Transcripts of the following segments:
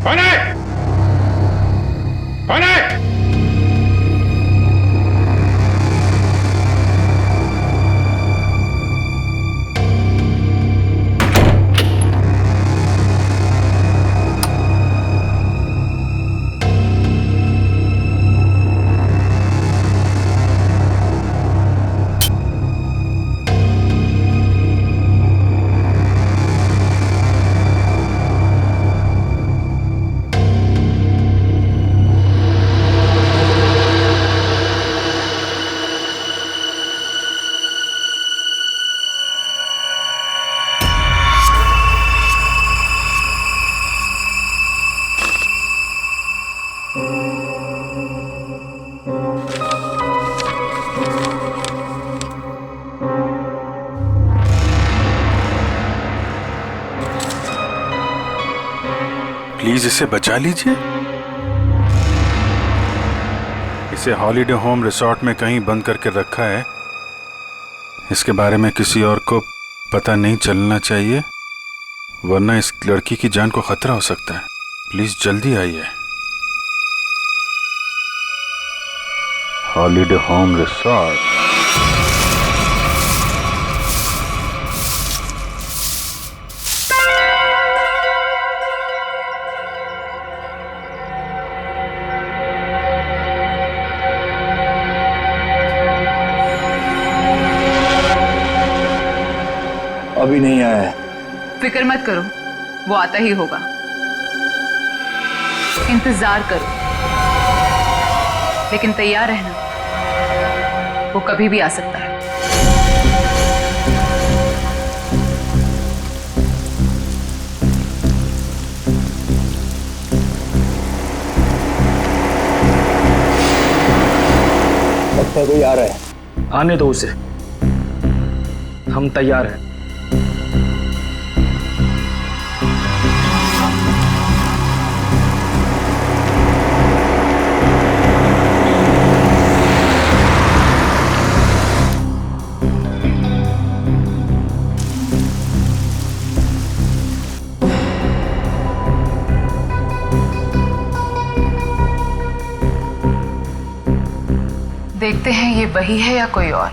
कौन है? कौन है? प्लीज इसे बचा लीजिए। इसे हॉलिडे होम रिसोर्ट में कहीं बंद करके रखा है। इसके बारे में किसी और को पता नहीं चलना चाहिए, वरना इस लड़की की जान को खतरा हो सकता है। प्लीज जल्दी आइए। Holiday home resort. अभी नहीं आया है। फिक्र मत करो, वो आता ही होगा। इंतजार करो, लेकिन तैयार रहना, वो कभी भी आ सकता है। लगता है कोई आ रहा है। आने दो उसे, हम तैयार हैं। देखते हैं ये वही है या कोई और।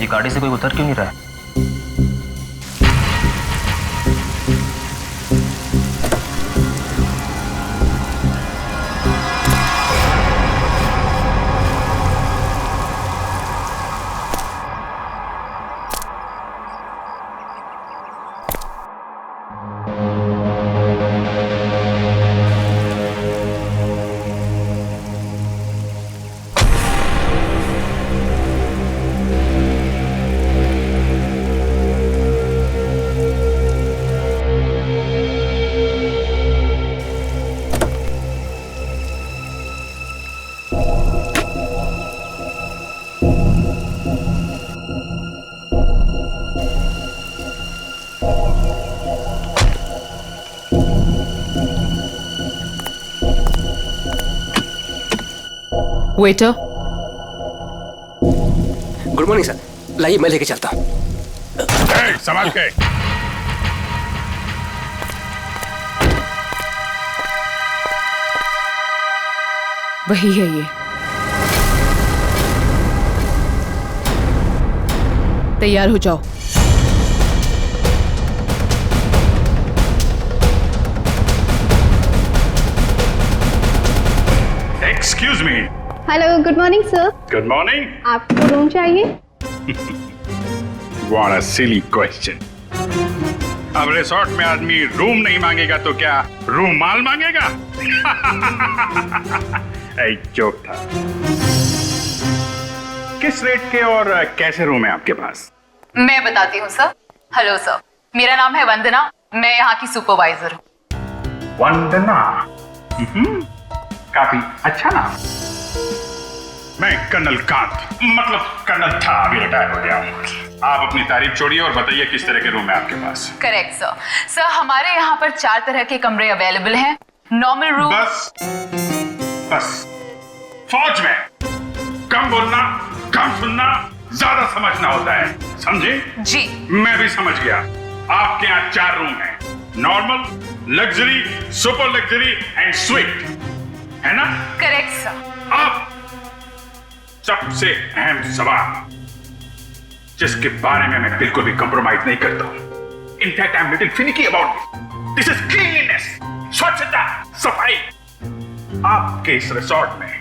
ये गाड़ी से कोई उतर क्यों नहीं रहा है? वेटर। गुड मॉर्निंग सर, लाइए मैं लेके चलता हूँ। संभाल के। वही है ये। तैयार हो जाओ। Excuse me. Hello, good morning sir. Good morning. आपको रूम चाहिए? What a silly question. अब रिसोर्ट में आदमी रूम नहीं मांगेगा तो क्या रूम माल मांगेगा? एक जोक था। किस रेट के और कैसे रूम है आपके पास? मैं बताती हूँ सर। हेलो सर, मेरा नाम है वंदना, मैं यहाँ की सुपरवाइजर हूँ। वंदना। काफी अच्छा नाम। मैं कर्नल कांत, मतलब कर्नल था, अभी रिटायर हो गया हूँ। आप अपनी तारीफ छोड़िए और बताइए किस तरह के रूम है आपके पास। Correct sir. सर हमारे यहाँ पर 4 तरह के कमरे अवेलेबल हैं। Normal room. बस बस, फौज में कम बोलना, कम सुनना, ज्यादा समझना होता है, समझे? जी। मैं भी समझ गया। आपके यहाँ 4 रूम हैं, normal, luxury, super luxury and sweet, है ना? Correct sir. अब सबसे अहम सवाल, जिसके बारे में मैं बिल्कुल भी कंप्रोमाइज नहीं करता हूं। In fact I am little finicky about this is cleanliness, स्वच्छता, सफाई। आपके इस रिसोर्ट में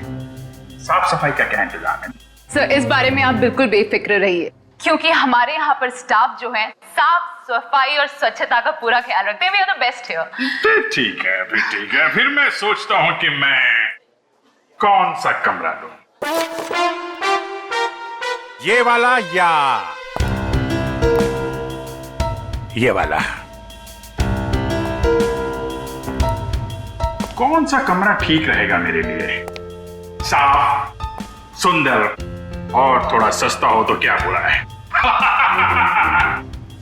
साफ सफाई का क्या इंतजाम है? सर इस बारे में आप बिल्कुल बेफिक्र रहिए, क्योंकि हमारे यहाँ पर स्टाफ जो है साफ सफाई और स्वच्छता का पूरा ख्याल रखते हैं। We are the best here. ठीक है, फिर ठीक है। फिर मैं सोचता हूं कि मैं कौन सा कमरा लूं? ये वाला या ये वाला? कौन सा कमरा ठीक रहेगा मेरे लिए? साफ, सुंदर और थोड़ा सस्ता हो तो क्या बुरा है?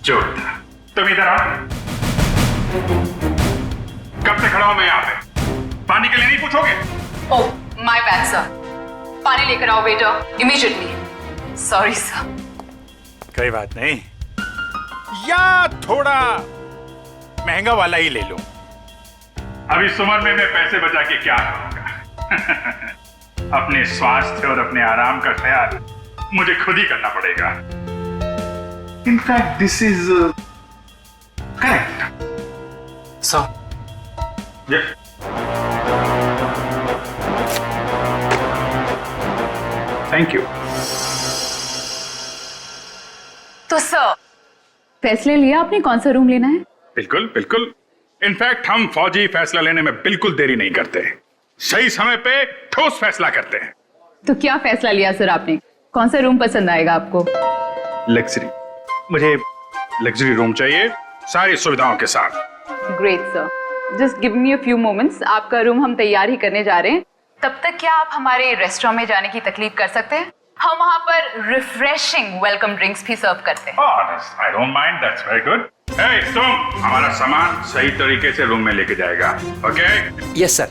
जोरदार। तुम इधर आओ। कब से खड़ा हूं मैं यहाँ पे? पानी के लिए नहीं पूछोगे? ओह माय बैड सर, पानी लेकर आओ वेटर इमीडिएटली। Sorry sir. कोई बात नहीं, या थोड़ा महंगा वाला ही ले लो। अभी इस उम्र में मैं पैसे बचा के क्या करूंगा? अपने स्वास्थ्य और अपने आराम का ख्याल मुझे खुद ही करना पड़ेगा। In fact this is correct sir. Thank you. तो सर फैसले लिया आपने कौन सा रूम लेना है? बिल्कुल बिल्कुल। इनफैक्ट हम फौजी फैसला लेने में बिल्कुल देरी नहीं करते, सही समय पे ठोस फैसला करते हैं। तो क्या फैसला लिया सर आपने? कौन सा रूम पसंद आएगा आपको? लग्जरी, मुझे लग्जरी रूम चाहिए, सारी सुविधाओं के साथ। Great sir, just give me a few moments. आपका रूम हम तैयार ही करने जा रहे हैं। तब तक क्या आप हमारे रेस्टोरेंट में जाने की तकलीफ कर सकते हैं? हम वहाँ पर रिफ्रेशिंग वेलकम ड्रिंक्स भी सर्व करते हैं। I don't mind, that's very good. तुम हमारा सामान सही तरीके से रूम में लेके जाएगा, ओके? Yes sir.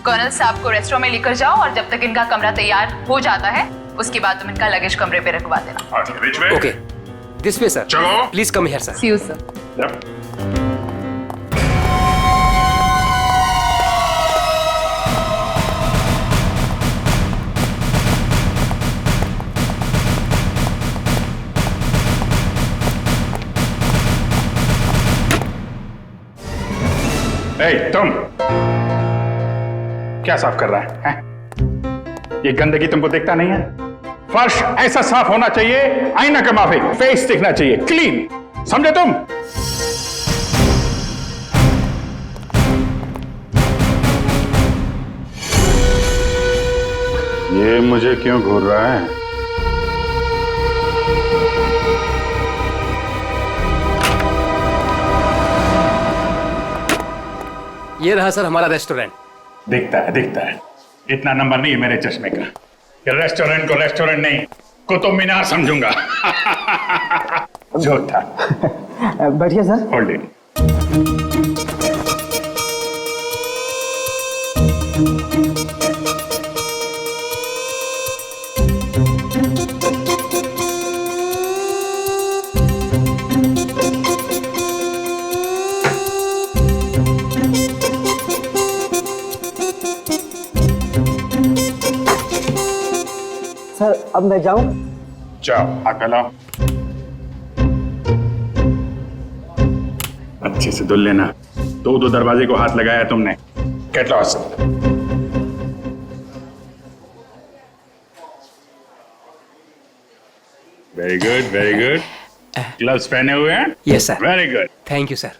कर्नल साहब को रेस्टोरेंट में लेकर जाओ और जब तक इनका कमरा तैयार हो जाता है उसके बाद तुम इनका लगेज कमरे पे रखवा देना। Okay, this way sir. चलो। Please come here sir. See you sir. तुम क्या साफ कर रहा है? ये गंदगी तुमको दिखता नहीं है? फर्श ऐसा साफ होना चाहिए, आईना के माफिक, फेस दिखना चाहिए क्लीन, समझे तुम? ये मुझे क्यों घूर रहा है? ये रहा सर हमारा रेस्टोरेंट। दिखता है। इतना नंबर नहीं है मेरे चश्मे का। ये रेस्टोरेंट को रेस्टोरेंट नहीं, कुतुब मीनार समझूंगा। जो था। बैठिए सर। Hold it. सर अब मैं जाऊं? जाओ, हाथ फैलाओ। अच्छे से धुल लेना। दो दरवाजे को हाथ लगाया तुमने। Get lost. Very good, very good. Gloves पहने हुए हैं? Yes sir. Very good. Thank you sir.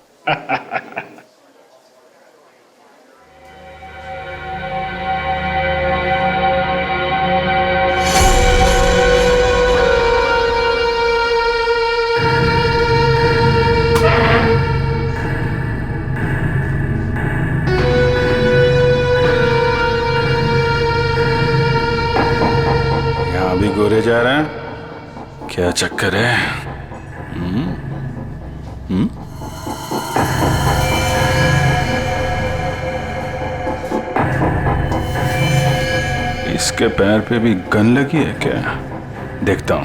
यहाँ भी गोरे जा रहे हैं, क्या चक्कर है? इसके पैर पे भी गन लगी है क्या? देखता हूं।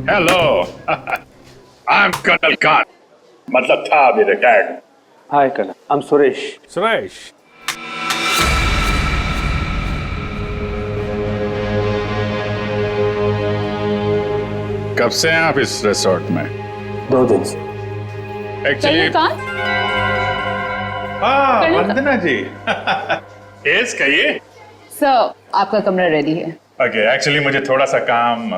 Hello, I am colonel Khan, मतलब था अभी retired. Hi colonel, I am Suresh. Suresh, कब से हैं आप इस रिसोर्ट में? 2 दिन से। एक्चुअली वंदना जी यस कहिए। सर, आपका कमरा रेडी है। ओके, एक्चुअली मुझे थोड़ा सा काम।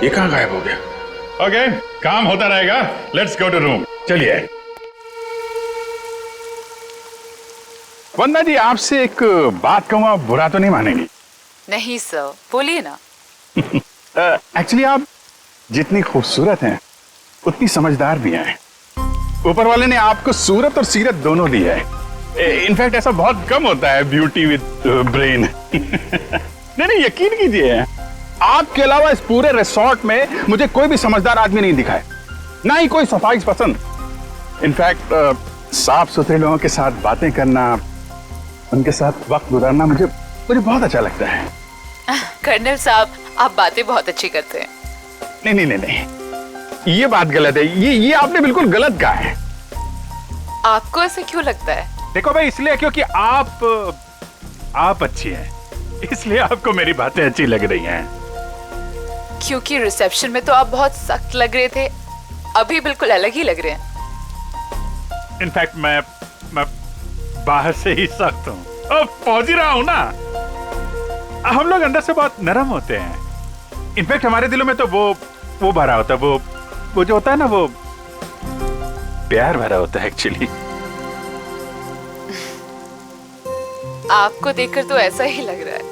ये कहाँ गायब हो गया? ओके, काम होता रहेगा। Let's go to room. चलिए। वंदना जी, आपसे एक बात कहूँ, आप बुरा तो नहीं मानेंगी? नहीं सर, बोलिए ना। एक्चुअली आप जितनी खूबसूरत हैं उतनी समझदार भी हैं। ऊपर वाले ने आपको सूरत और सीरत दोनों दी है। इनफैक्ट ऐसा बहुत कम होता है, ब्यूटी विद ब्रेन। नहीं, यकीन कीजिए, आपके अलावा इस पूरे रिसोर्ट में मुझे कोई भी समझदार आदमी नहीं दिखा है, ना ही कोई सफाई पसंद। इनफैक्ट साफ सुथरे लोगों के साथ बातें करना, उनके साथ वक्त गुजारना मुझे बहुत अच्छा लगता है। कर्नल साहब, आप बातें बहुत अच्छी करते हैं। नहीं, ये बात गलत है। ये आपने बिल्कुल गलत कहा है। आपको ऐसे क्यों लगता है? देखो भाई, इसलिए क्योंकि आप अच्छी हैं, इसलिए आपको मेरी बातें अच्छी लग रही हैं। क्योंकि रिसेप्शन में तो आप बहुत सख्त लग रहे थे, अभी बिल्कुल अलग ही लग रहे हैं। इनफैक्ट मैं बाहर से ही सख्त हूँ, पहुंच ही रहा हूँ ना। हम लोग अंदर से बहुत नरम होते हैं। इनफैक्ट हमारे दिलों में तो वो भरा होता है, वो जो होता है ना, वो प्यार भरा होता है एक्चुअली। आपको देखकर तो ऐसा ही लग रहा है।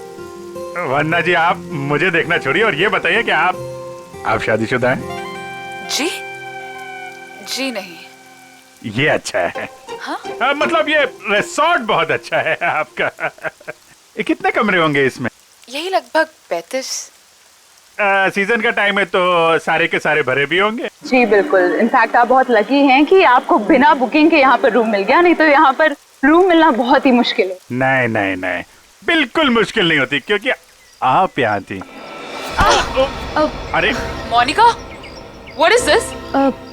वन्ना जी, आप मुझे देखना छोड़िए और ये बताइए कि आप शादीशुदा हैं? जी नहीं। ये अच्छा है। हाँ? मतलब ये रिसोर्ट बहुत अच्छा है आपका। ये कितने कमरे होंगे इसमें? यही लगभग 35। सीजन का टाइम है तो सारे के सारे भरे भी होंगे। जी बिल्कुल। इनफैक्ट आप बहुत लकी हैं कि आपको बिना बुकिंग के यहाँ पर रूम मिल गया, नहीं तो यहाँ पर रूम मिलना बहुत ही मुश्किल है। नहीं, बिल्कुल मुश्किल नहीं होती, क्योंकि आप यहाँ थी। अरे मोनिका, व्हाट इज दिस?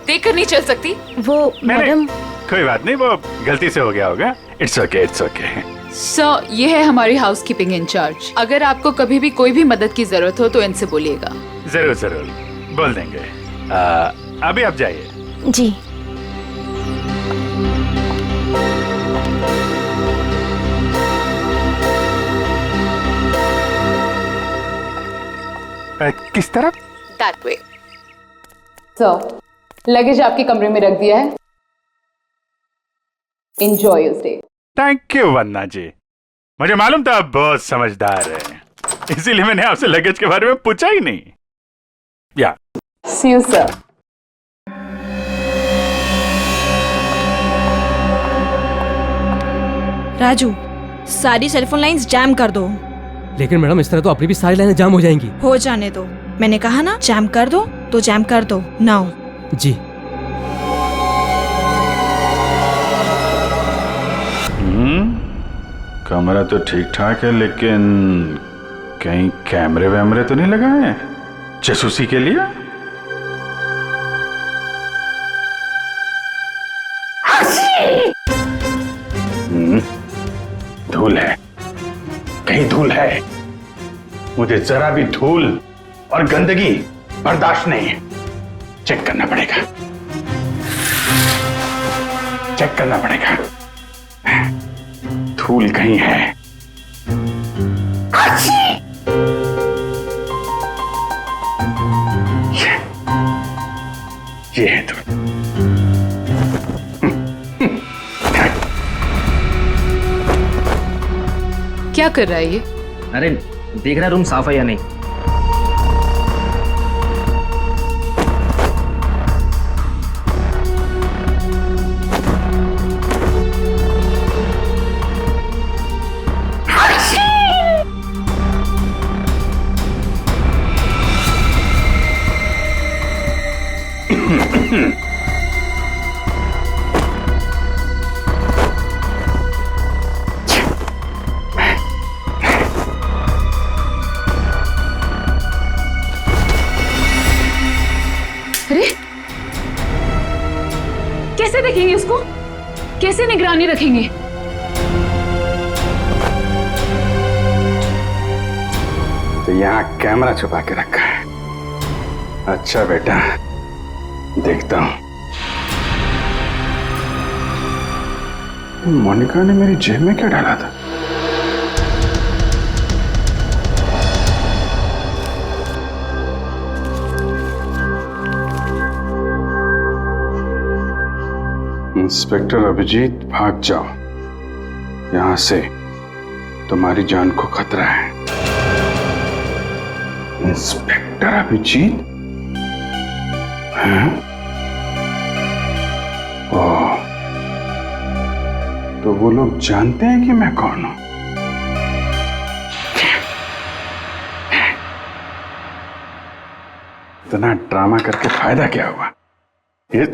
देखकर नहीं चल सकती। वो मैडम। कोई बात नहीं, वो गलती से हो गया होगा। It's okay. सर, ये है हमारी हाउसकीपिंग इंचार्ज। अगर आपको कभी भी कोई भी मदद की जरूरत हो तो इनसे बोलिएगा। जरूर बोल देंगे। अभी आप जाइए। जी। किस तरफ? That way. सर, लगेज आपके कमरे में रख दिया है। Enjoy your stay. Thank you वन्ना जी, मुझे मालूम था आप बहुत समझदार हैं, इसीलिए मैंने आपसे लगेज के बारे में पूछा ही नहीं। या See you, sir. राजू, सारी सेलफोन लाइंस जैम कर दो। लेकिन मैडम, इस तरह तो अपनी भी सारी लाइनें जाम हो जाएंगी। हो जाने दो, मैंने कहा ना जैम कर दो तो जैम कर दो। नाउ। जी। कमरा तो ठीक ठाक है, लेकिन कहीं कैमरे वैमरे तो नहीं लगाए हैं जासूसी के लिए? धूल है, कहीं धूल है। मुझे जरा भी धूल और गंदगी बर्दाश्त नहीं है। चेक करना पड़ेगा। धूल कहीं है। ये है धूल। क्या कर रहा है ये? अरे देख रहा रूम साफ है या नहीं। अरे कैसे देखेंगे उसको? कैसे निगरानी रखेंगे? तो यहाँ कैमरा छुपा के रखा है। अच्छा बेटा, देखता हूं। मोनिका ने मेरी जेब में क्या डाला था? इंस्पेक्टर अभिजीत, भाग जाओ यहां से, तुम्हारी जान को खतरा है। इंस्पेक्टर अभिजीत? हैं? ओह, तो वो लोग जानते हैं कि मैं कौन हूं? इतना ड्रामा करके फायदा क्या हुआ? ये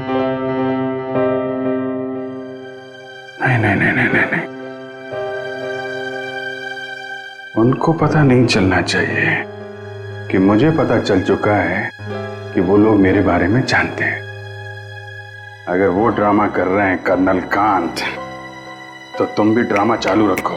नहीं। उनको पता नहीं चलना चाहिए कि मुझे पता चल चुका है कि वो लोग मेरे बारे में जानते हैं। अगर वो ड्रामा कर रहे हैं कर्नल कांत, तो तुम भी ड्रामा चालू रखो।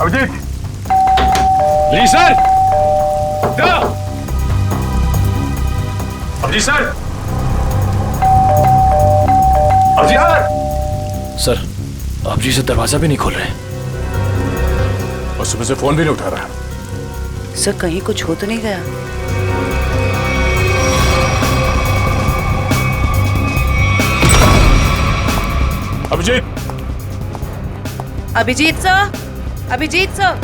अभिजीत! जी sir. Abhijit sir! Abhijit sir! Sir, आप जी से दरवाजा भी नहीं खोल रहे हैं और सुबह से फोन भी नहीं उठा रहा। सर, कहीं कुछ हो तो नहीं गया? अभिजीत! अभिजीत सर! अभिजीत सर!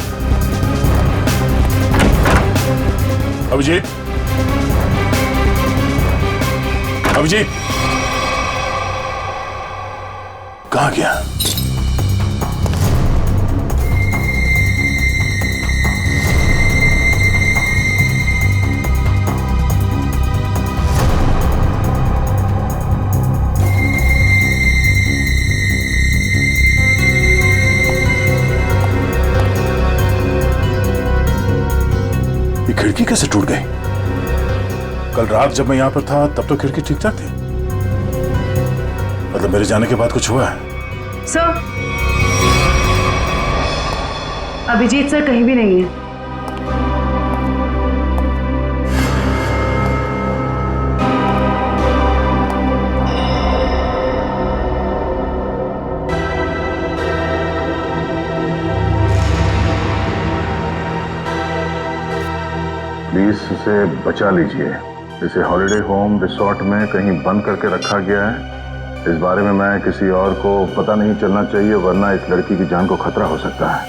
अभिजीत! अभिजीत! कहाँ गया? खिड़की कैसे टूट गई? कल रात जब मैं यहां पर था तब तो खिड़की ठीक ठाक थी। मतलब मेरे जाने के बाद कुछ हुआ है? सर, अभिजीत सर कहीं भी नहीं है। प्लीज इसे बचा लीजिए। इसे हॉलिडे होम रिसोर्ट में कहीं बंद करके रखा गया है। इस बारे में मैं किसी और को पता नहीं चलना चाहिए, वरना इस लड़की की जान को खतरा हो सकता है।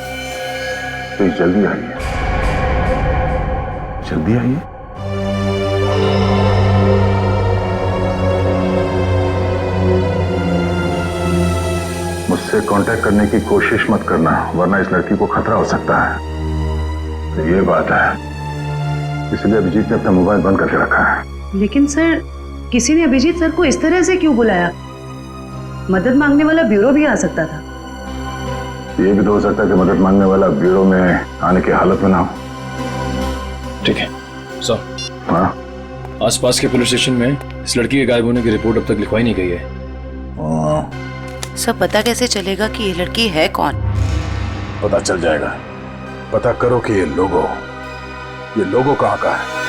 प्लीज जल्दी आइए, जल्दी आइए। मुझसे कांटेक्ट करने की कोशिश मत करना, वरना इस लड़की को खतरा हो सकता है। तो ये बात है, इसलिए अभिजीत ने अपना मोबाइल बंद करके रखा है। लेकिन सर, किसी ने अभिजीत सर को इस तरह से क्यों बुलाया? मदद मांगने वाला ब्यूरो भी आ सकता था। ये भी तो हो सकता है कि मदद मांगने वाला ब्यूरो में आने की हालत में ना हो। ठीक है सर। हाँ, आसपास के पुलिस स्टेशन में इस लड़की के गायब होने की रिपोर्ट अब तक लिखवाई नहीं गई है। सब पता कैसे चलेगा कि ये लड़की है कौन? पता चल जाएगा। पता करो कि ये लोगो कहाँ का है।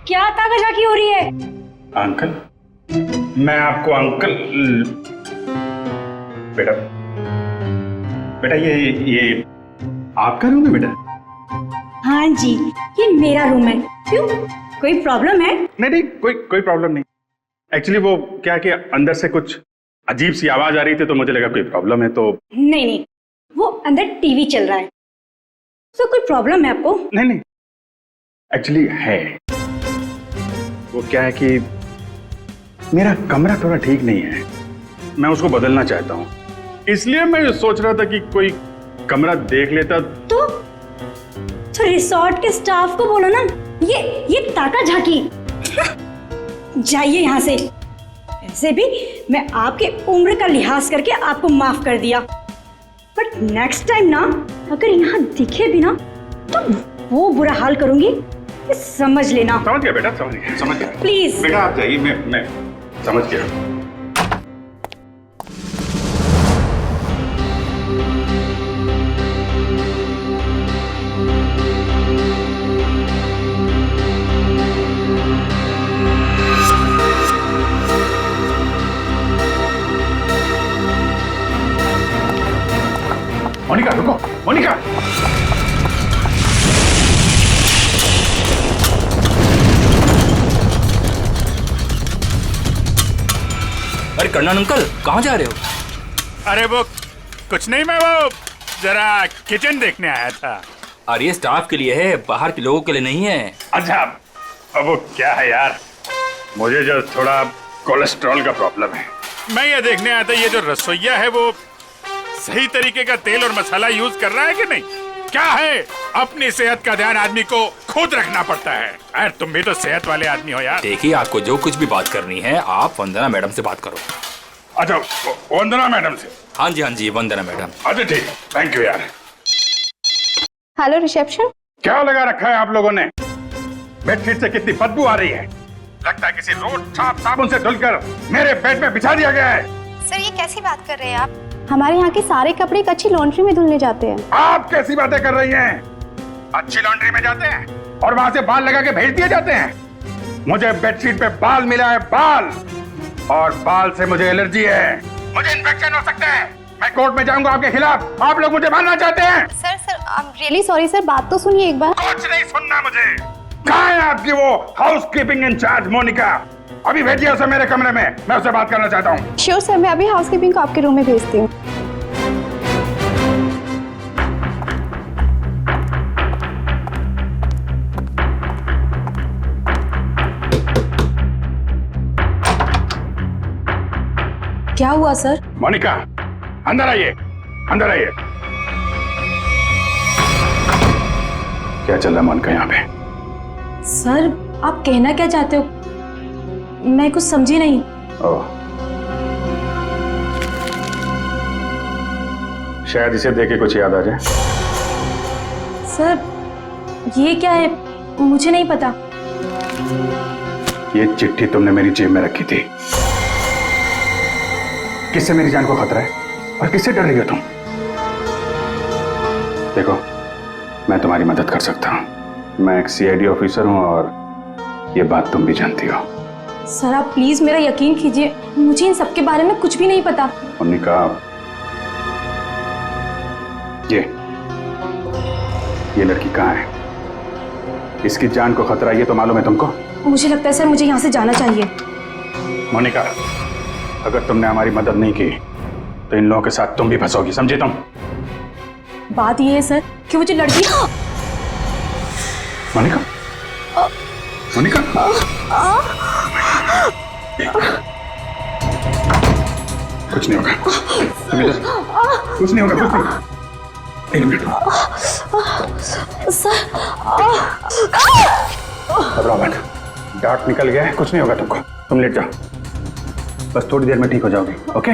क्या ताकाझाकी हो रही है? अंकल, मैं आपको अंकल बेटा बेटा ये आपका रूम है बेटा? हाँ जी, ये मेरा रूम है। क्यों, कोई प्रॉब्लम है? नहीं, कोई प्रॉब्लम नहीं। एक्चुअली वो क्या कि अंदर से कुछ अजीब सी आवाज आ रही थी, तो मुझे लगा कोई प्रॉब्लम है। तो नहीं, वो अंदर टीवी चल रहा है, तो कोई प्रॉब्लम है आपको? नहीं, एक्चुअली है। वो क्या है कि मेरा कमरा थोड़ा ठीक नहीं है, मैं उसको बदलना चाहता हूँ, इसलिए मैं सोच रहा था कि कोई कमरा देख लेता। तो रिसोर्ट के स्टाफ को बोलो ना, ये ताकाझाकी। जाइए यहाँ से। ऐसे भी मैं आपके उम्र का लिहाज करके आपको माफ कर दिया, बट नेक्स्ट टाइम ना अगर यहाँ दिखे भी ना तो वो बुरा हाल करूंगी, ये समझ लेना। समझ गया बेटा, समझ गया। प्लीज बेटा आप जाइए, मैं समझ गया। मोनिका रुको, मोनिका। अरे कर्नल अंकल, कहाँ जा रहे हो? अरे वो कुछ नहीं, मैं वो जरा किचन देखने आया था। अरे ये स्टाफ के लिए है, बाहर के लोगों के लिए नहीं है। अच्छा, अब वो क्या है यार, मुझे जो थोड़ा कोलेस्ट्रॉल का प्रॉब्लम है। मैं ये देखने आया था, ये जो रसोइया है वो सही तरीके का तेल और मसाला यूज कर रहा है कि नहीं। क्या है, अपनी सेहत का ध्यान आदमी को खुद रखना पड़ता है। अरे तुम भी तो सेहत वाले आदमी हो यार। देखिए, आपको जो कुछ भी बात करनी है आप वंदना मैडम से बात करो। अच्छा, वंदना मैडम से? हाँ जी, वंदना मैडम। अच्छा ठीक, थैंक यू यार। Hello reception. क्या लगा रखा है आप लोगों ने? बेडशीट से कितनी बदबू आ रही है, लगता है किसी रोड साफ साबुन से धुलकर मेरे बेड में बिछा दिया गया है। सर ये कैसी बात कर रहे हैं आप? हमारे यहाँ के सारे कपड़े एक अच्छी लॉन्ड्री में धुलने जाते हैं। आप कैसी बातें कर रही हैं? अच्छी लॉन्ड्री में जाते हैं और वहाँ से बाल लगा के भेज दिए जाते हैं। मुझे बेडशीट पे बाल मिला है, बाल, और बाल से मुझे एलर्जी है, मुझे इन्फेक्शन हो सकता है। मैं कोर्ट में जाऊंगा आपके खिलाफ। आप लोग मुझे मारना चाहते हैं? Sir I am really sorry sir, बात तो सुनिए एक बार। कुछ नहीं सुनना मुझे। कहाँ है आपकी वो हाउसकीपिंग इंचार्ज मोनिका? अभी भेजिए उसे मेरे कमरे में, मैं उससे बात करना चाहता हूँ। श्योर सर, मैं अभी हाउसकीपिंग को आपके रूम में भेजती हूँ। क्या हुआ सर? मोनिका अंदर आइए, अंदर आइए। क्या चल रहा है मोनिका यहाँ पे? सर आप कहना क्या चाहते हो, मैं कुछ समझी नहीं। ओह, शायद इसे देख के कुछ याद आ जाए। सर ये क्या है, मुझे नहीं पता। ये चिट्ठी तुमने मेरी जेब में रखी थी। किससे मेरी जान को खतरा है और किससे डर रही हो तुम? देखो, मैं तुम्हारी मदद कर सकता हूं। मैं एक सीआईडी ऑफिसर हूं और ये बात तुम भी जानती हो। सर आप प्लीज मेरा यकीन कीजिए, मुझे इन सब के बारे में कुछ भी नहीं पता। मोनिका, ये लड़की कहाँ है? इसकी जान को खतरा ये तो मालूम है तुमको? मुझे लगता है सर मुझे यहाँ से जाना चाहिए। मोनिका, अगर तुमने हमारी मदद नहीं की तो इन लोगों के साथ तुम भी फंसोगी, समझे तुम? बात ये है सर कि वो जो लड़की। मोनिका, मोनिका, कुछ नहीं होगा, तुम इधर, कुछ नहीं होगा, कुछ नहीं। एक मिनट, घबराओ मत, डार्ट निकल गया है, कुछ नहीं होगा तुमको। तुम लेट जाओ, बस थोड़ी देर में ठीक हो जाओगी, ओके?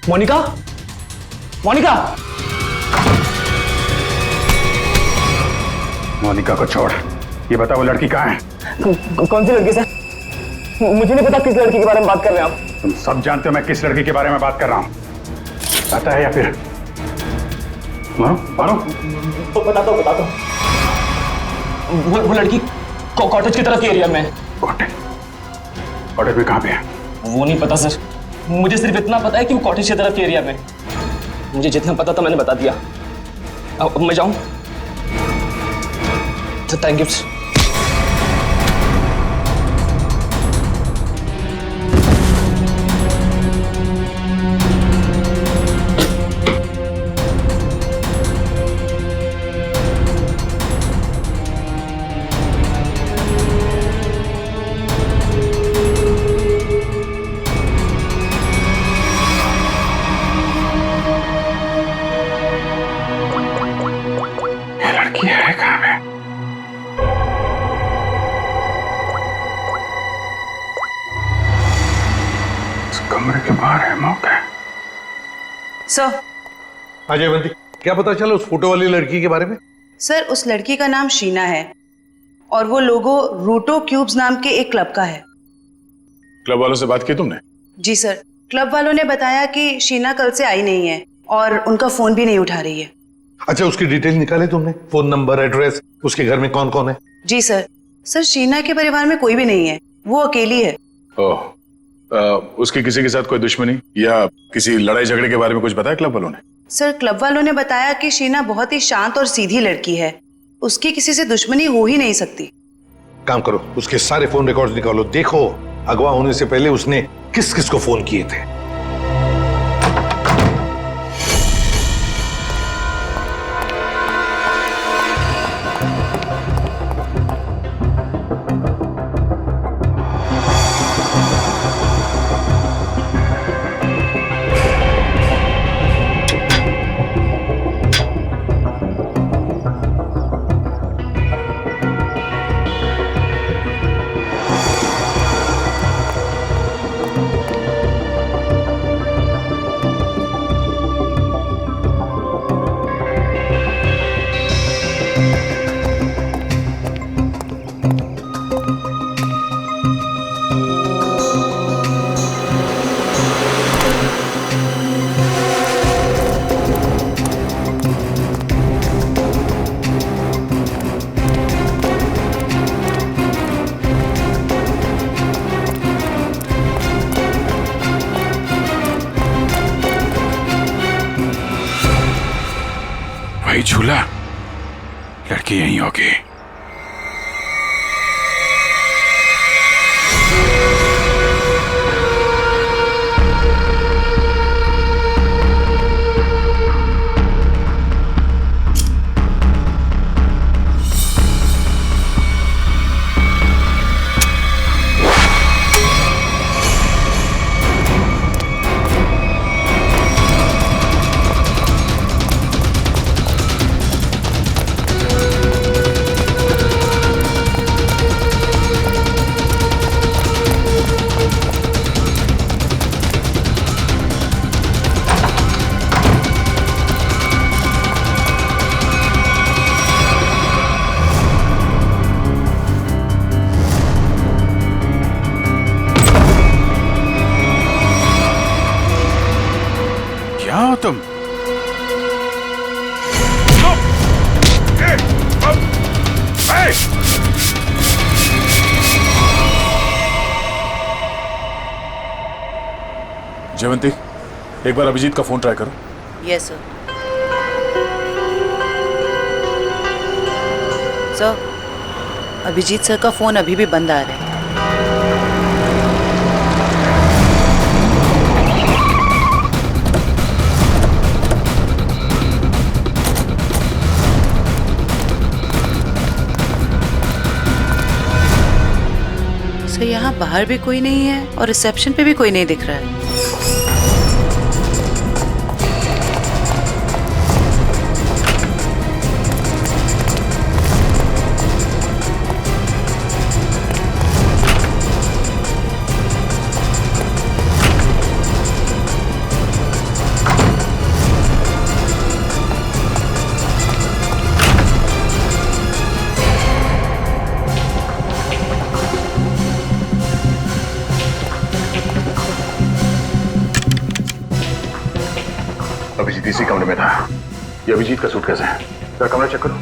मोनिका, मोनिका, मोनिका को छोड़, ये बता वो लड़की कहाँ है? कौन सी लड़की सर? मुझे नहीं पता किस लड़की के बारे में बात कर रहे हैं आप। तुम सब जानते हो मैं किस लड़की के बारे में बात कर रहा हूँ, पता है या फिर मारो मारो। बताता हूँ। वो लड़की कॉटेज की तरफ के एरिया में है। कॉटेज में कहाँ पे है? वो नहीं पता सर, मुझे सिर्फ इतना पता है कि वो कॉटेज की तरफ के एरिया में। मुझे जितना पता था मैंने बता दिया। अब मैं जाऊं? Thank you sir. कमरे के बाहर है मौका। सर। हाँ जयवंती, क्या पता चला उस फोटो वाली लड़की के बारे में? सर, उस लड़की का नाम शीना है और वो लोगो रूटो क्यूब्स नाम के एक क्लब का है। क्लब वालों से बात की तुमने? जी सर, क्लब वालों ने बताया कि शीना कल से आई नहीं है और उनका फोन भी नहीं उठा रही है। अच्छा, उसकी डिटेल निकाले तुमने? फोन नंबर, एड्रेस, उसके घर में कौन कौन है? जी सर। सर, शीना के परिवार में कोई भी नहीं है, वो अकेली है। ओह, उसकी किसी के साथ कोई दुश्मनी या किसी लड़ाई झगड़े के बारे में कुछ बताया क्लब वालों ने? सर, क्लब वालों ने बताया कि शीना बहुत ही शांत और सीधी लड़की है, उसकी किसी से दुश्मनी हो ही नहीं सकती। काम करो, उसके सारे फोन रिकॉर्ड्स निकालो, देखो अगवा होने से पहले उसने किस किस को फोन किए थे। वही झूला, लड़की यहीं होगी। तुम जयवंती, एक बार अभिजीत का फोन ट्राई करो। Yes sir. Sir, Abhijit sir का फोन अभी भी बंद आ रहा है। सर, यहाँ बाहर भी कोई नहीं है और रिसेप्शन पे भी कोई नहीं दिख रहा है। अभिजीत इसी कमरे में था। ये अभिजीत का सूटकेस है। क्या कमरा चेक करो।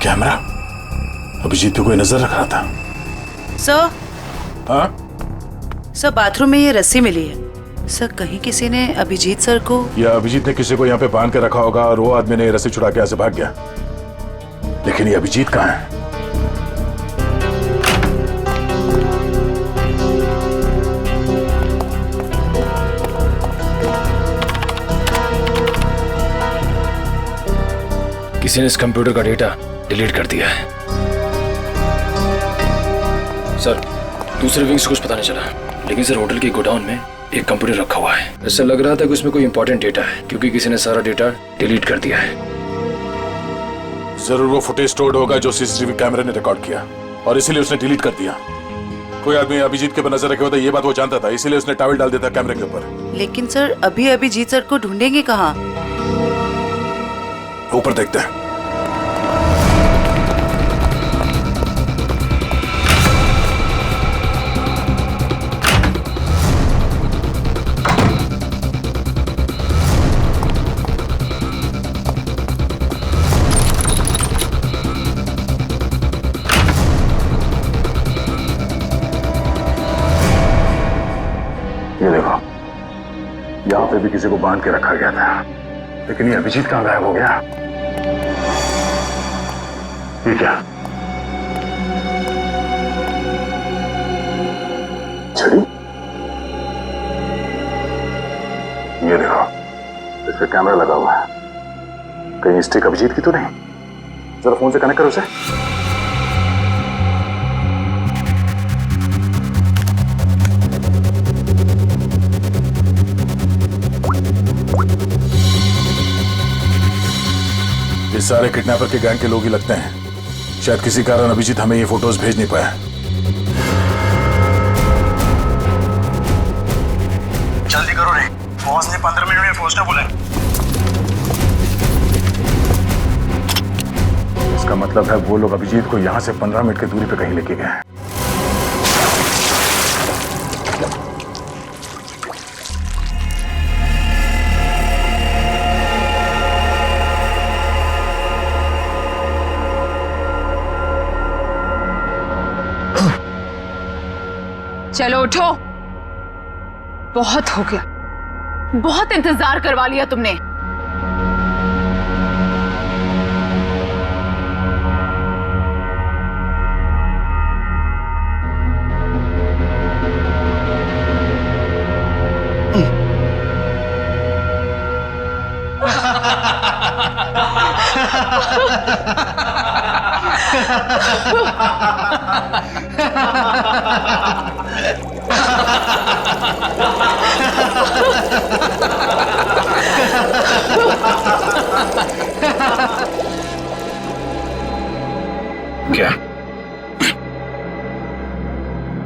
कैमरा, अभिजीत को कोई नजर रख रहा था। सर, हाँ सर बाथरूम में ये रस्सी मिली है। सर कहीं किसी ने अभिजीत सर को, या अभिजीत ने किसी को यहाँ पे बांध के रखा होगा और वो आदमी ने रस्सी छुड़ा के यहाँ से भाग गया। लेकिन ये अभिजीत कहाँ है? किसी ने इस कंप्यूटर का डेटा डिलीट कर दिया है। सर, दूसरे विंग से कुछ पता नहीं चला, लेकिन सर होटल के गोडाउन में एक कंप्यूटर रखा हुआ है। ऐसा लग रहा था कि उसमें कोई इंपॉर्टेंट डेटा है, क्योंकि किसी ने सारा डेटा डिलीट कर दिया है। जरूर वो फुटेज स्टोर्ड होगा जो सीसीटीवी कैमरे ने रिकॉर्ड किया, और इसीलिए उसने डिलीट कर दिया। कोई आदमी अभिजीत के ऊपर नजर रखे होता, ये बात वो जानता था, इसीलिए उसने टॉवल डाल दिया था कैमरे के ऊपर। लेकिन सर अभी अभिजीत सर को ढूंढेंगे कहाँ? ऊपर देखते हैं। ये देखो, यहाँ पे भी किसी को बांध के रखा गया था, लेकिन ये अभिजीत कहाँ गायब हो गया? ये क्या? छड़ी? ये देखो, इस पे कैमरा लगा हुआ है। कहीं स्टिक अभिजीत की तो नहीं? जरा फोन से कनेक्ट करो उसे। ये सारे किडनैपर के गैंग के लोग ही लगते हैं। शायद किसी कारण अभिजीत हमें ये फोटोज भेज नहीं पाया। जल्दी करो रे, बॉस ने 15 मिनट में पहुंचना बोला है। इसका मतलब है वो लोग अभिजीत को यहाँ से 15 मिनट की दूरी पे कहीं लेके गए हैं। चलो उठो, बहुत हो गया, बहुत इंतजार करवा लिया तुमने। क्या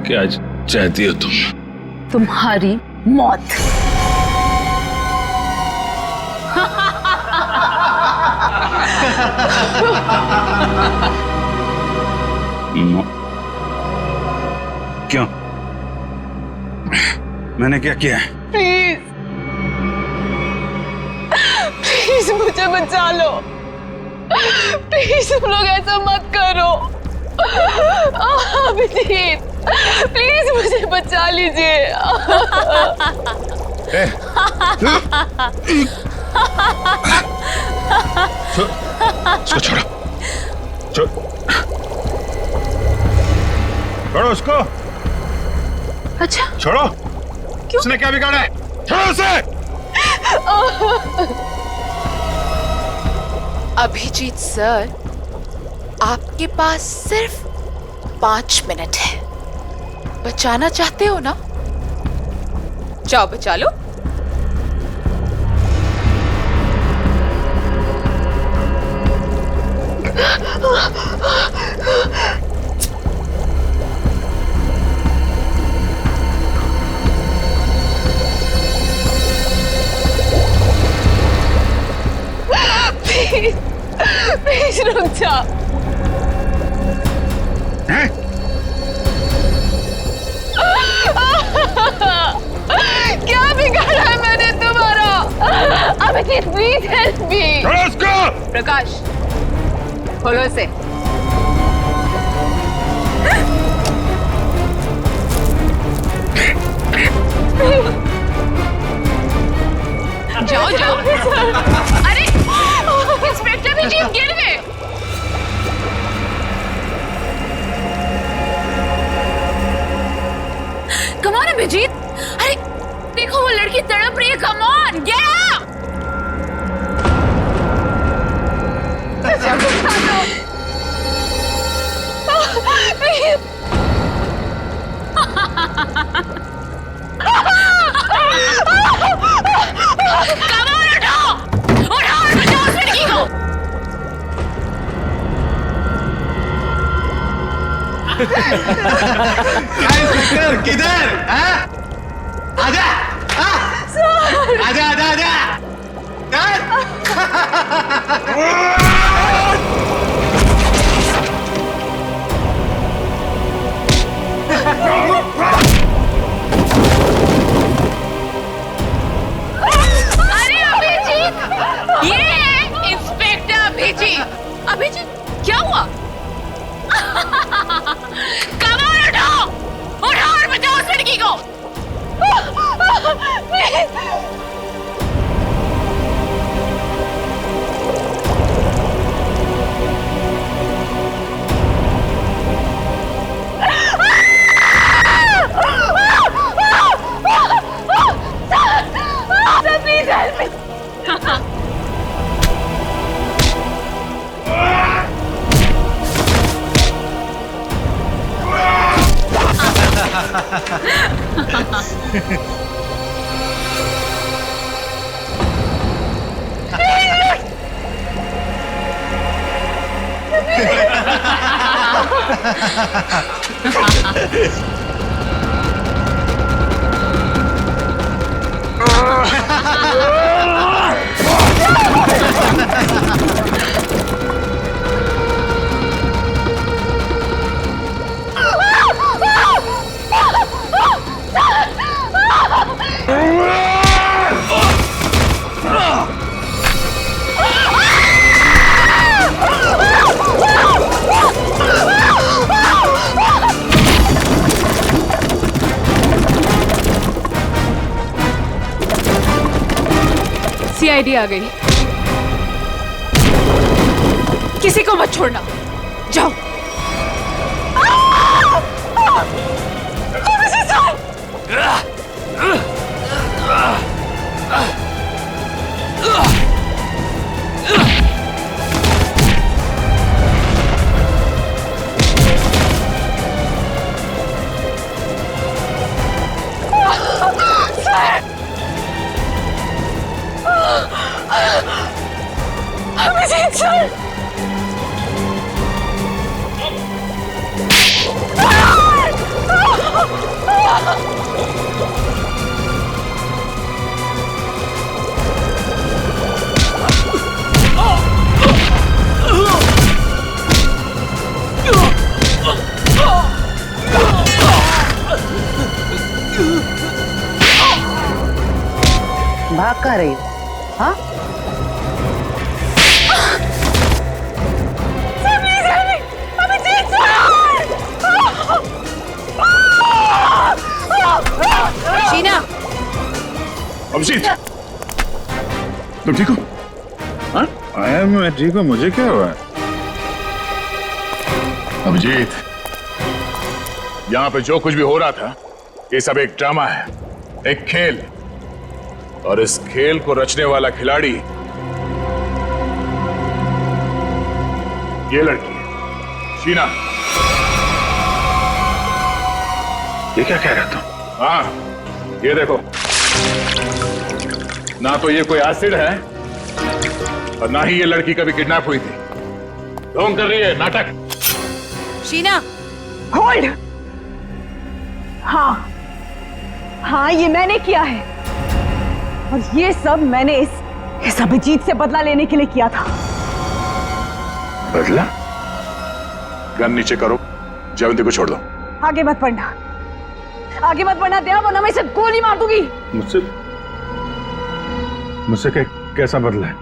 क्या चाहती हो तुम? तुम्हारी मौत। क्यों? मैंने क्या किया है? प्लीज प्लीज मुझे बचा लो। प्लीज तुम लोग ऐसा मत करो। अभिजीत प्लीज मुझे बचा लीजिए। इसको छोड़ो, छोड़ो उसको। अच्छा छोड़ो। क्यों? उसने क्या बिगाड़ा है? छोड़ो उसे। अभिजीत सर, आपके पास सिर्फ 5 मिनट है। बचाना चाहते हो ना? जाओ बचा लो। प्लीज रुक जा। क्या बिगाड़ा है मैंने तुम्हारा? Abhijit please help me. Prakash खोलो इसे। जाओ जाओ। अरे इंस्पेक्टर भी जीप गिर गए। कम ऑन अभिजीत, अरे देखो वो लड़की तड़प रही है। Come on get up. किधर? आजा आजा आजा आजा। अरे अभिजीत, ये है इंस्पेक्टर अभिजीत। अभिजीत क्या हुआ? कमाल उठाओ और बचाओ उस लड़की को। Please help me. सीआईडी आ गई। किसी को मत छोड़ना, जाओ। अभिजीत सर, भाग कहाँ रही हो? हाँ? शीना, अभिजीत, तुम ठीक हो? हाँ? मैं ठीक हूँ। मुझे क्या हुआ? अभिजीत, यहाँ पे जो कुछ भी हो रहा था, ये सब एक ड्रामा है, एक खेल। और इस खेल को रचने वाला खिलाड़ी ये लड़की है, शीना। ये क्या कह रहा था? हाँ, ये देखो, ना तो ये कोई एसिड है और ना ही ये लड़की कभी किडनैप हुई थी। ढोंग कर रही है, नाटक। शीना, होल्ड। हाँ हाँ, ये मैंने किया है और ये सब मैंने इस अभिजीत से बदला लेने के लिए किया था। बदला? गन नीचे करो, जयवंती को छोड़ दो। आगे मत बढ़ना, आगे मत बढ़ना दया, वरना मैं इसे गोली मार दूंगी। मुझसे कैसा बदला है?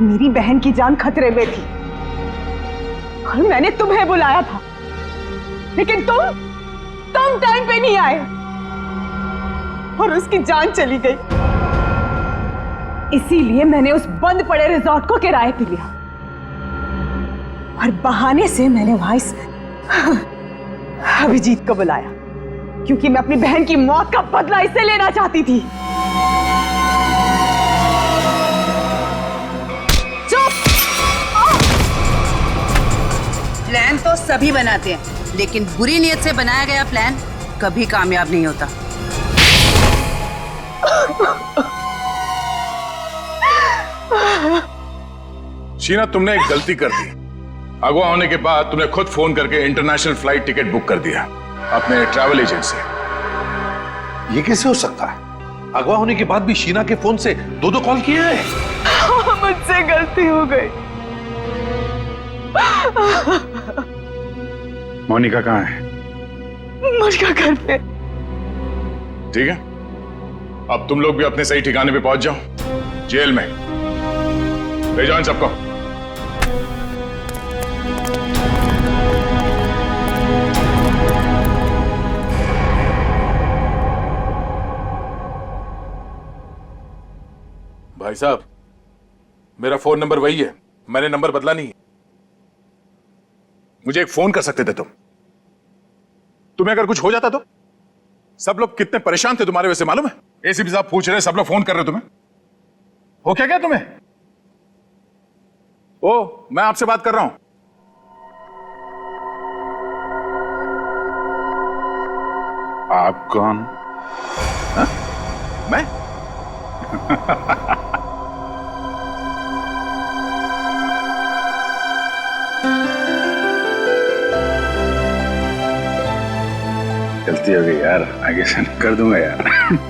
मेरी बहन की जान खतरे में थी और मैंने तुम्हें बुलाया था, लेकिन तुम टाइम पे नहीं आए और उसकी जान चली गई। इसीलिए मैंने उस बंद पड़े रिजॉर्ट को किराए पे लिया और बहाने से मैंने वहां इस अभिजीत को बुलाया, क्योंकि मैं अपनी बहन की मौत का बदला इससे लेना चाहती थी। प्लान तो सभी बनाते हैं, लेकिन बुरी नीयत से बनाया गया प्लान कभी कामयाब नहीं होता। शीना, तुमने एक गलती कर दी। अगवा होने के बाद तुमने खुद फोन करके इंटरनेशनल फ्लाइट टिकट बुक कर दिया अपने ट्रैवल एजेंट से। ये कैसे हो सकता है? अगवा होने के बाद भी शीना के फोन से दो कॉल किए हैं। मुझसे गलती हो गई। मोनिका कहाँ है? मोनिका घर पे। ठीक है, अब तुम लोग भी अपने सही ठिकाने पे पहुंच जाओ, जेल में ले जाओ इन सबको। भाई साहब, मेरा फोन नंबर वही है, मैंने नंबर बदला नहीं है। मुझे एक फोन कर सकते थे तुम। तुम्हें अगर कुछ हो जाता तो? सब लोग कितने परेशान थे तुम्हारे वजह से, मालूम है? एसीपी साहब पूछ रहे हैं, सब लोग फोन कर रहे हो तुम्हें। हो क्या तुम्हें? ओ, मैं आपसे बात कर रहा हूं। आप कौन? हा? मैं? गलती हो गई यार, आगे से कर दूंगा यार।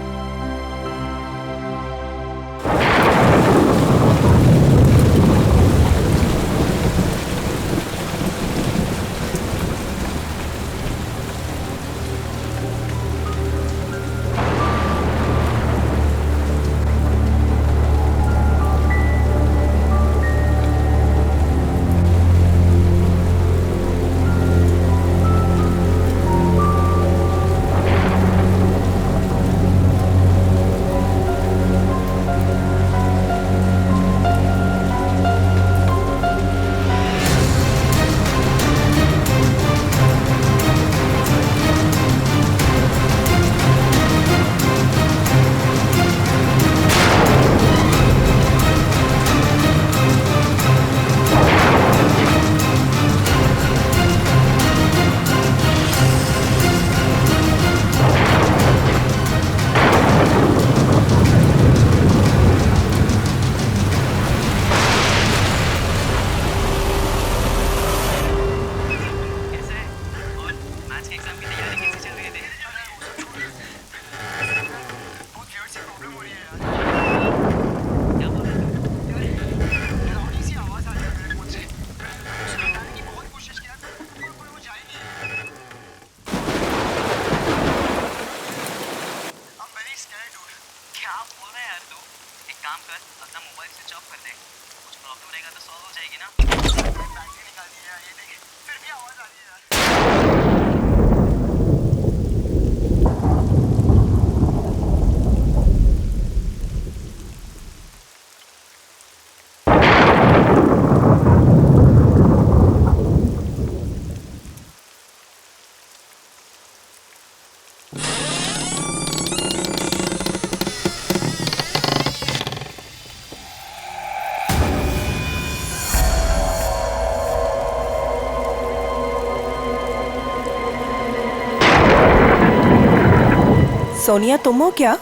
सोनिया, तुम हो क्या?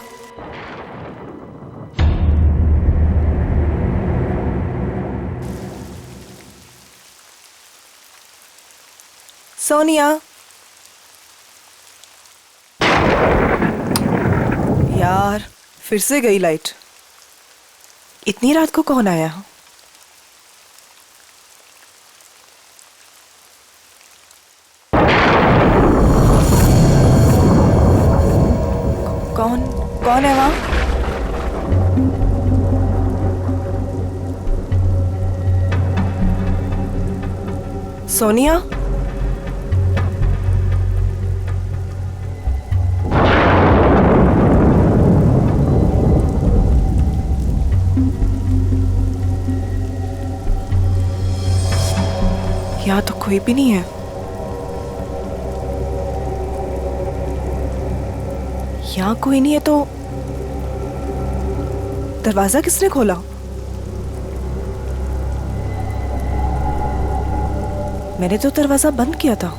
सोनिया, यार फिर से गई लाइट। इतनी रात को कौन आया? कौन है वहाँ? सोनिया? यहाँ तो कोई भी नहीं है। यहाँ कोई नहीं है तो दरवाजा किसने खोला? मैंने तो दरवाजा बंद किया था।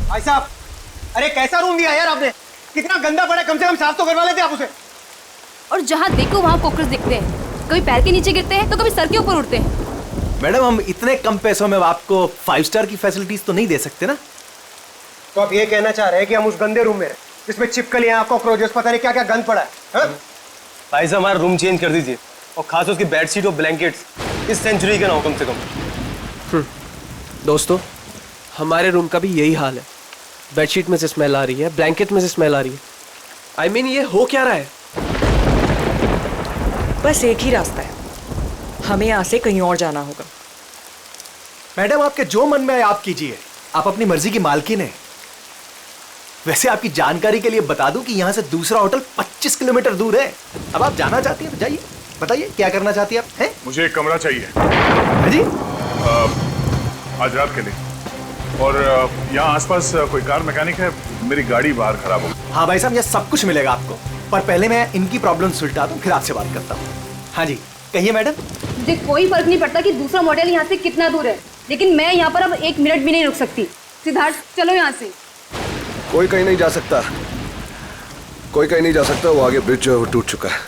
भाई साहब, अरे कैसा रूम दिया यार आपने? कितना गंदा पड़ा है, कम से कम साफ तो करवा लेते आप उसे। और जहाँ देखो वहाँ कॉकरोच दिखते हैं, कभी पैर के नीचे गिरते हैं तो कभी सर के ऊपर उड़ते हैं। मैडम, हम इतने कम पैसों में आपको 5 स्टार की फैसिलिटीज तो नहीं दे सकते ना। तो आप ये कहना चाह रहे हैं कि हम उस गंदे रूम में रहे जिसमें छिपकलियां, कॉकरोचेस, पता नहीं क्या क्या गंद पड़ा है? भाई साहब, हमारा रूम चेंज कर दीजिए, और खास उसकी बेडशीट और ब्लैंकेट्स इस सेंचुरी के ना हो कम से कम। दोस्तों, हमारे रूम का भी यही हाल है। बेडशीट में से स्मेल आ रही है, ब्लैंकेट में से स्मेल आ रही है। I mean, ये हो क्या रहा है? बस एक ही रास्ता है, हमें यहाँ से कहीं और जाना होगा। मैडम, आपके जो मन में आए आप कीजिए, आप अपनी मर्जी की मालकिन है। वैसे आपकी जानकारी के लिए बता दूं कि यहाँ से दूसरा होटल 25 किलोमीटर दूर है। अब आप जाना चाहती हैं तो जाइए, बताइए क्या करना चाहती हैं आप? हैं? मुझे एक कमरा चाहिए। हाँ जी? आज रात के लिए। और यहाँ आसपास कोई कार मैकेनिक है? मेरी गाड़ी बाहर खराब हो गई। हाँ भाई साहब, यह सब कुछ मिलेगा आपको, पर पहले मैं इनकी प्रॉब्लम सुलझा दूं, फिर आपसे बात करता हूँ। हाँ जी, कहिए मैडम। मुझे कोई फर्क नहीं पड़ता कि दूसरा मॉडल यहाँ से कितना दूर है, लेकिन मैं यहाँ पर अब 1 मिनट भी नहीं रुक सकती। सिद्धार्थ, चलो यहाँ से। कोई कहीं नहीं जा सकता, कोई कहीं नहीं जा सकता। वो आगे ब्रिज जो है वो टूट चुका है।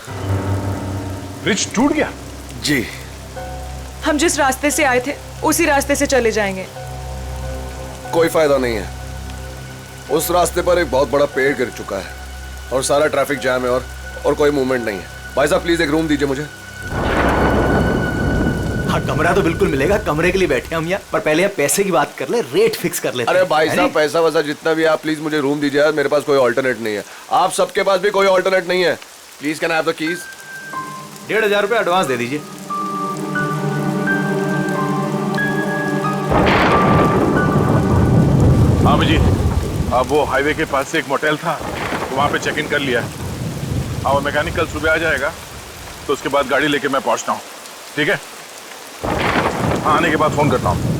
ब्रिज टूट गया? जी। हम जिस रास्ते से आए थे उसी रास्ते से चले जाएंगे। कोई फायदा नहीं है, उस रास्ते पर एक बहुत बड़ा पेड़ गिर चुका है और सारा ट्रैफिक जैम है और कोई मूवमेंट नहीं है। भाई साहब, प्लीज एक रूम दीजिए मुझे। हाँ, कमरा तो बिल्कुल मिलेगा, कमरे के लिए बैठे हम यहाँ, पर पहले यहाँ पैसे की बात कर ले, रेट फिक्स कर लेते हैं। अरे भाई साहब, पैसा वैसा जितना भी आप प्लीज मुझे रूम दीजिए यार, मेरे पास कोई ऑल्टरनेट नहीं है। आप सबके पास भी कोई ऑल्टरनेट नहीं है। Please can I have the keys? 1500 रुपये एडवांस दे दीजिए। हाँ अभिजीत, अब वो हाईवे के पास से एक मोटेल था, तो वहाँ पे चेक इन कर लिया है। हाँ, वो मैकेनिक कल सुबह आ जाएगा, तो उसके बाद गाड़ी लेके मैं पहुँचता हूँ। ठीक है? हाँ, आने के बाद फोन करता हूँ।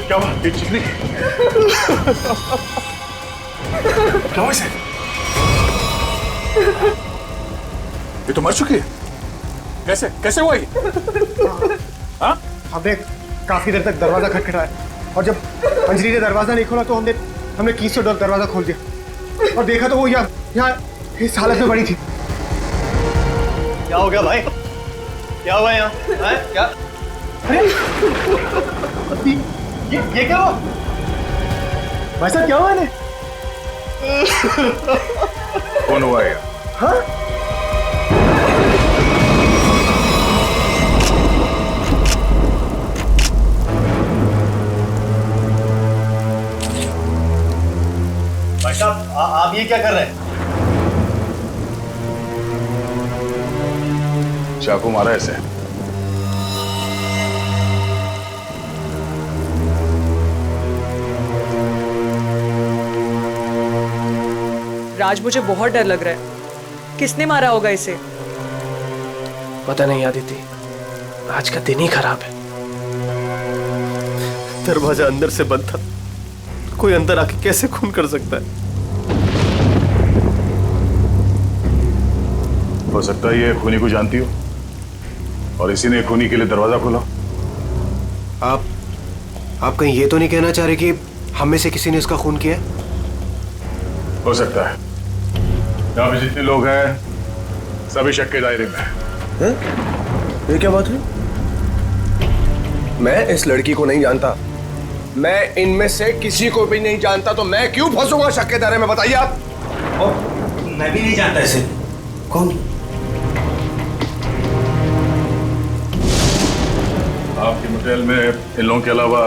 क्या हुआ? ये चिकनी क्या हुआ इसे? ये तो मर चुकी है। कैसे कैसे हुआ ये? हाँ? हमने काफी देर तक दरवाजा खटखटाया, और जब अंजलि ने दरवाजा नहीं खोला तो हमने कीज से दरवाजा खोल दिया और देखा तो वो यहाँ इस हालत में पड़ी थी। क्या हो गया भाई? क्या हुआ यहाँ? क्या? अरे ये क्या हुआ? भाई साहब, क्या हुआ इन्हें? कौन हुआ ये? हाँ? भाई साहब, आप ये क्या कर रहे हैं? चाकू मारा इसे। राज, मुझे बहुत डर लग रहा है। किसने मारा होगा इसे? पता नहीं आदिति, आज का दिन ही खराब है। दरवाजा अंदर से बंद था, कोई अंदर आके कैसे खून कर सकता है? हो सकता है ये खूनी को जानती हो और इसी ने खूनी के लिए दरवाजा खोला। आप कहीं ये तो नहीं कहना चाह रहे कि हम में से किसी ने इसका खून किया? हो सकता है। यहाँ पे जितने लोग हैं सभी शक के दायरे में हैं। ये क्या बात हुई? मैं इस लड़की को नहीं जानता, मैं इनमें से किसी को भी नहीं जानता, तो मैं क्यों फंसूंगा शक के दायरे में? बताइए आप। और मैं भी नहीं जानता इसे। कौन? आपके होटल में इन लोगों के अलावा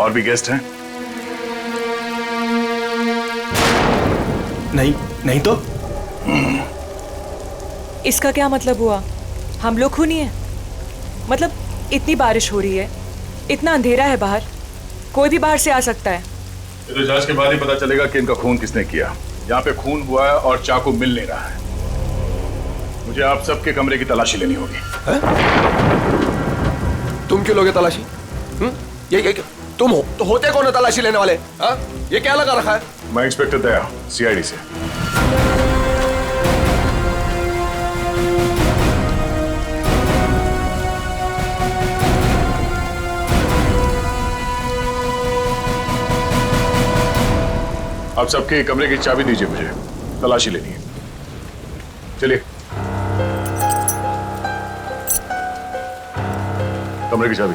और भी गेस्ट हैं? नहीं तो? इसका क्या मतलब हुआ? हम लोग खूनी हैं? मतलब इतनी बारिश हो रही है, इतना अंधेरा है बाहर, कोई भी बाहर से आ सकता है। ये तो जांच के बाद ही पता चलेगा कि इनका खून किसने किया। यहाँ पे खून हुआ है और चाकू मिल नहीं रहा है। मुझे आप सबके कमरे की तलाशी लेनी होगी। तुम क्यों लोगे तलाशी? ये तुम हो तो होते कौन है तलाशी लेने वाले? हा? ये क्या लगा रखा है? मैं इंस्पेक्टर दया, सीआईडी से। आप सबके कमरे की चाबी दीजिए, मुझे तलाशी लेनी है। चलिए। कमरे की चाबी।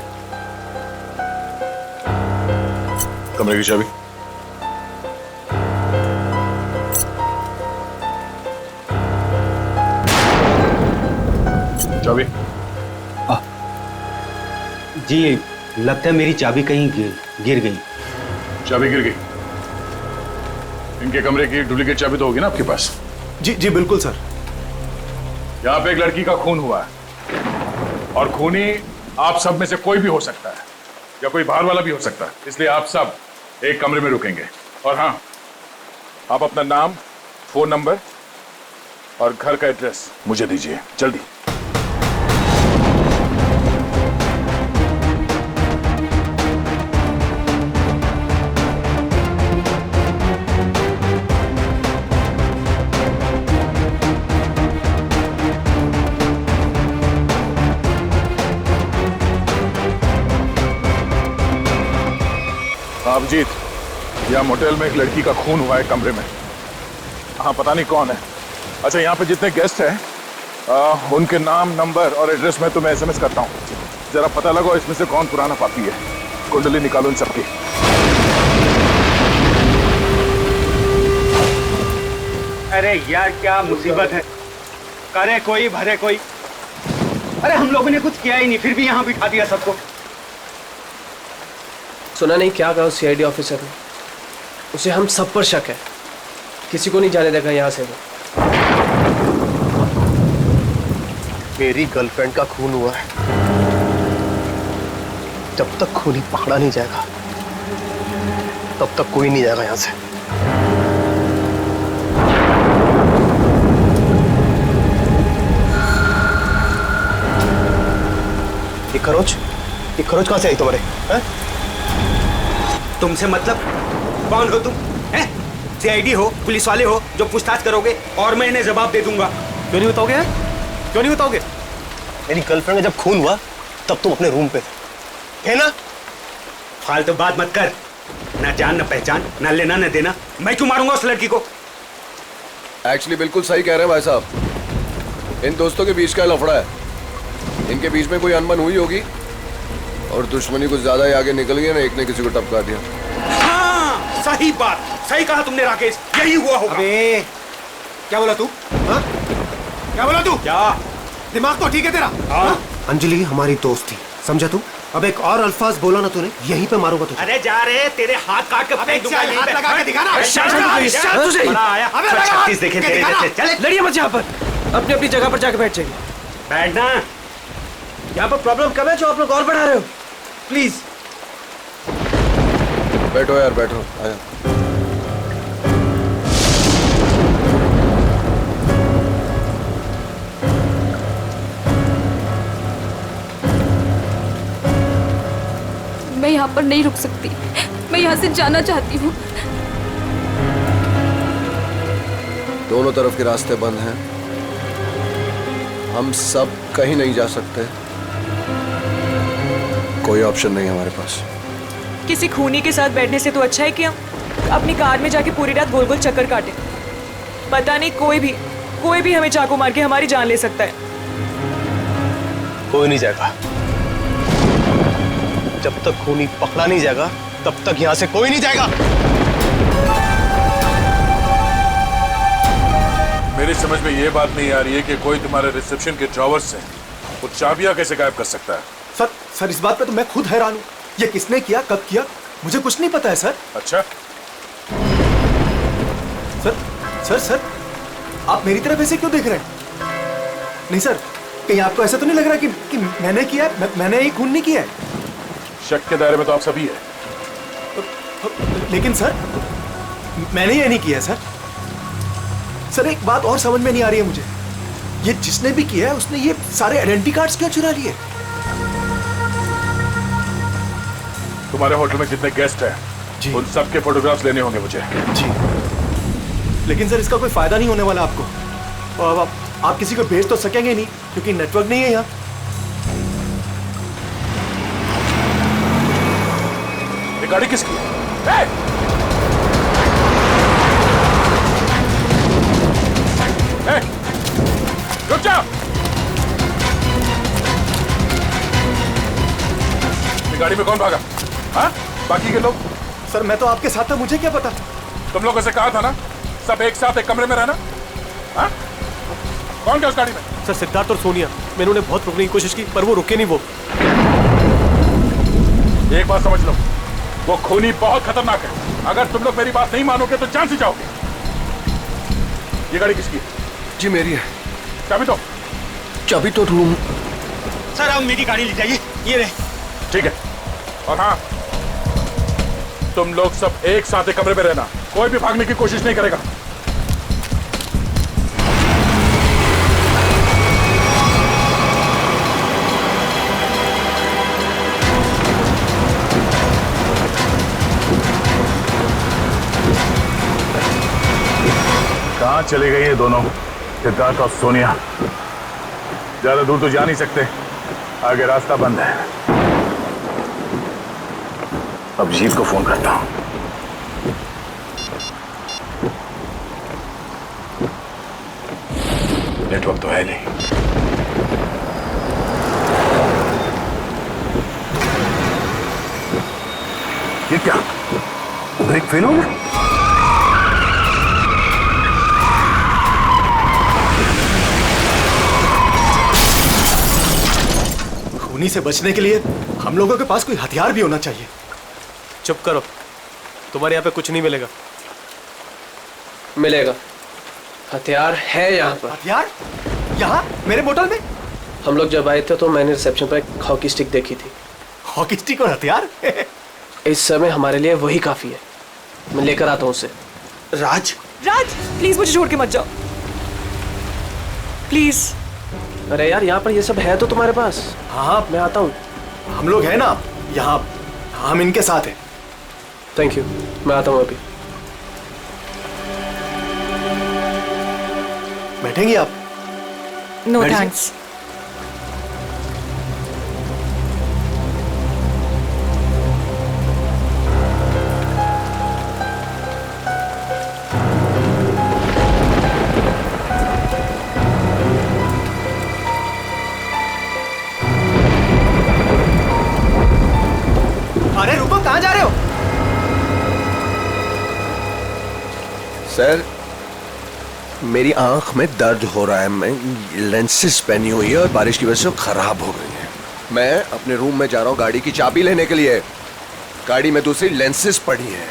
कमरे की चाबी। चाबी। जी, लगता है मेरी चाबी कहीं गिर गई। चाबी गिर गई? इनके कमरे की डुप्लीकेट चाबी तो होगी ना आपके पास? जी बिल्कुल सर। यहाँ पे एक लड़की का खून हुआ है और खूनी आप सब में से कोई भी हो सकता है या कोई बाहर वाला भी हो सकता है, इसलिए आप सब एक कमरे में रुकेंगे। और हाँ, आप अपना नाम, फोन नंबर और घर का एड्रेस मुझे दीजिए जल्दी। अभिजीत, यहाँ मोटेल में एक लड़की का खून हुआ है कमरे में। हाँ, पता नहीं कौन है। अच्छा, यहाँ पे जितने गेस्ट हैं उनके नाम, नंबर और एड्रेस में तुम्हें एसएमएस करता हूँ। जरा पता लगाओ इसमें से कौन पुराना पापी है। कुंडली निकालो इन सबकी। अरे यार, क्या मुसीबत है। करे कोई भरे कोई। अरे हम लोगों ने कुछ किया ही नहीं, फिर भी यहाँ बिठा दिया सबको। सुना नहीं क्या कहा उस सीआईडी ऑफिसर ने? उसे हम सब पर शक है, किसी को नहीं जाने देगा यहाँ से वो। मेरी गर्लफ्रेंड का खून हुआ है, जब तक खूनी पकड़ा नहीं जाएगा तब तक कोई नहीं जाएगा यहाँ से। ये खरोच कहाँ से आई तुम्हारे? हैं? तुमसे मतलब? कौन हो तुम? हैं? सीआईडी हो, पुलिस वाले हो जो पूछताछ करोगे और मैं इन्हें जवाब दे दूंगा। क्यों नहीं बताओगे? क्यों नहीं बताओगे? मेरी गर्लफ्रेंड का जब खून हुआ तब तुम अपने रूम पे थे, है ना? फालतू बात मत कर। ना जान ना पहचान, ना लेना ना देना। मैं क्यों मारूंगा उस लड़की को? एक्चुअली बिल्कुल सही कह रहे हैं भाई साहब। इन दोस्तों के बीच का लफड़ा है। इनके बीच में कोई अनबन हुई होगी और दुश्मनी कुछ ज्यादा ही आगे निकल गई ना, एक ने किसी को टपका दिया। हाँ, सही बात, सही कहा तुमने राकेश, यही हुआ होगा। अबे, क्या बोला तू? हाँ? क्या बोला तू? क्या दिमाग तो ठीक है तेरा? हाँ? अंजलि हमारी दोस्त थी, समझा तू? अब एक और अल्फाज बोला ना तूने, यहीं पे मारूंगा तुझे। अरे जा रे, तेरे हाथ काट के फेंक दूंगा। हाथ लगा के दिखाना। देखे तेरे जैसे। चल लड़िए मत यहाँ पर, अपनी अपनी जगह पर जाके बैठ जाइए। बैठना। यहाँ पर प्रॉब्लम कब है जो आप लोग और बढ़ा रहे हो? प्लीज बैठो यार, बैठो। आया। मैं यहाँ पर नहीं रुक सकती, मैं यहाँ से जाना चाहती हूँ। दोनों तरफ के रास्ते बंद हैं, हम सब कहीं नहीं जा सकते, कोई ऑप्शन नहीं है हमारे पास। किसी खूनी के साथ बैठने से तो अच्छा है कि हम अपनी कार में जाके पूरी रात गोल गोल चक्कर काटें। पता नहीं कोई भी हमें चाकू मार के हमारी जान ले सकता है। कोई नहीं जाएगा, जब तक खूनी पकड़ा नहीं जाएगा तब तक यहाँ से कोई नहीं जाएगा। मेरी समझ में ये बात नहीं आ रही है कि कोई तुम्हारे रिसेप्शन के ड्रॉवर से वो चाबियां कैसे गायब कर सकता है। सर इस बात पे तो मैं खुद हैरान हूँ। ये किसने किया, कब किया, मुझे कुछ नहीं पता है सर। अच्छा सर आप मेरी तरफ ऐसे क्यों देख रहे हैं? नहीं सर, कहीं आपको ऐसा तो नहीं लग रहा कि मैंने किया है? मैंने ये खून नहीं किया है। शक के दायरे में तो आप सभी है। लेकिन सर मैंने ये नहीं किया सर। एक बात और समझ में नहीं आ रही है मुझे, ये जिसने भी किया है उसने ये सारे आइडेंटिटी कार्ड्स क्यों चुरा लिए? तुम्हारे होटल में जितने गेस्ट हैं उन सबके फोटोग्राफ्स लेने होंगे मुझे। जी, लेकिन सर इसका कोई फायदा नहीं होने वाला आपको। और आप किसी को भेज तो सकेंगे नहीं क्योंकि नेटवर्क नहीं है यहाँ। ये गाड़ी किसकी है? रुक जाओ। गाड़ी में कौन भागा? हाँ? बाकी के लोग? सर मैं तो आपके साथ था, मुझे क्या पता। तुम लोगों से कहा था ना सब एक साथ एक कमरे में रहना। हाँ? कौन गया उस गाड़ी में? सर सिद्धार्थ और सोनिया। मैंने उन्हें बहुत रोकने की कोशिश की पर वो रुके नहीं। वो एक बात समझ लो, वो खूनी बहुत खतरनाक है। अगर तुम लोग मेरी बात नहीं मानोगे तो जान से जाओगे। ये गाड़ी किसकी है? जी मेरी है। चाबी तो रूम। सर आप मेरी गाड़ी ले जाइए, ये रहे। ठीक है। और हाँ, तुम लोग सब एक साथ एक कमरे में रहना, कोई भी भागने की कोशिश नहीं करेगा। कहां चले गए ये दोनों, सिद्धार्थ और सोनिया? ज्यादा दूर तो जा नहीं सकते, आगे रास्ता बंद है। अब जीत को फोन करता हूं। नेटवर्क तो है नहीं। ये क्या, ब्रेक फेल हो गया? खूनी से बचने के लिए हम लोगों के पास कोई हथियार भी होना चाहिए। चुप करो, तुम्हारे यहाँ पे कुछ नहीं मिलेगा। मिलेगा, हथियार है यहाँ पर। हथियार? यहाँ मेरे बोतल में? हम लोग जब आए थे तो मैंने रिसेप्शन पर एक हॉकी स्टिक देखी थी। हॉकी स्टिक और हथियार? इस समय हमारे लिए वही काफी है। मैं लेकर आता हूँ उसे। राज प्लीज मुझे छोड़ के मत जाओ, प्लीज। अरे यार यहाँ पर ये सब है तो तुम्हारे पास। हाँ मैं आता हूँ। हम लोग हैं ना यहाँ, हम इनके साथ हैं। थैंक यू, मैं आता हूँ अभी। बैठेंगे आप? No thanks. अरे रुको, कहाँ जा रहे हो? सर मेरी आंख में दर्द हो रहा है, मैं लेंसेज पहनी हुई है और बारिश की वजह से खराब हो गई है। मैं अपने रूम में जा रहा हूँ गाड़ी की चाबी लेने के लिए। गाड़ी में दूसरी लेंसेज पड़ी है।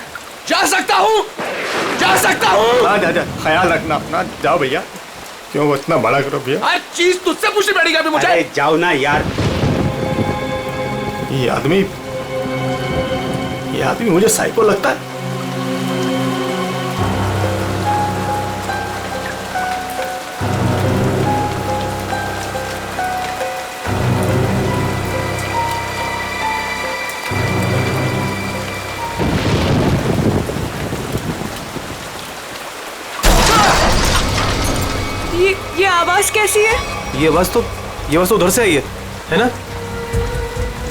जा सकता हूँ, जा सकता हूँ। हाँ जा, ख्याल रखना अपना। जाओ भैया। क्यों इतना बड़ा करो भैया? हर चीज तुझसे पूछनी पड़ेगी अभी मुझे। अरे जाओ ना यार। ये आदमी मुझे साइको लगता है। ये आवाज कैसी है? ये आवाज तो उधर से आई है ना?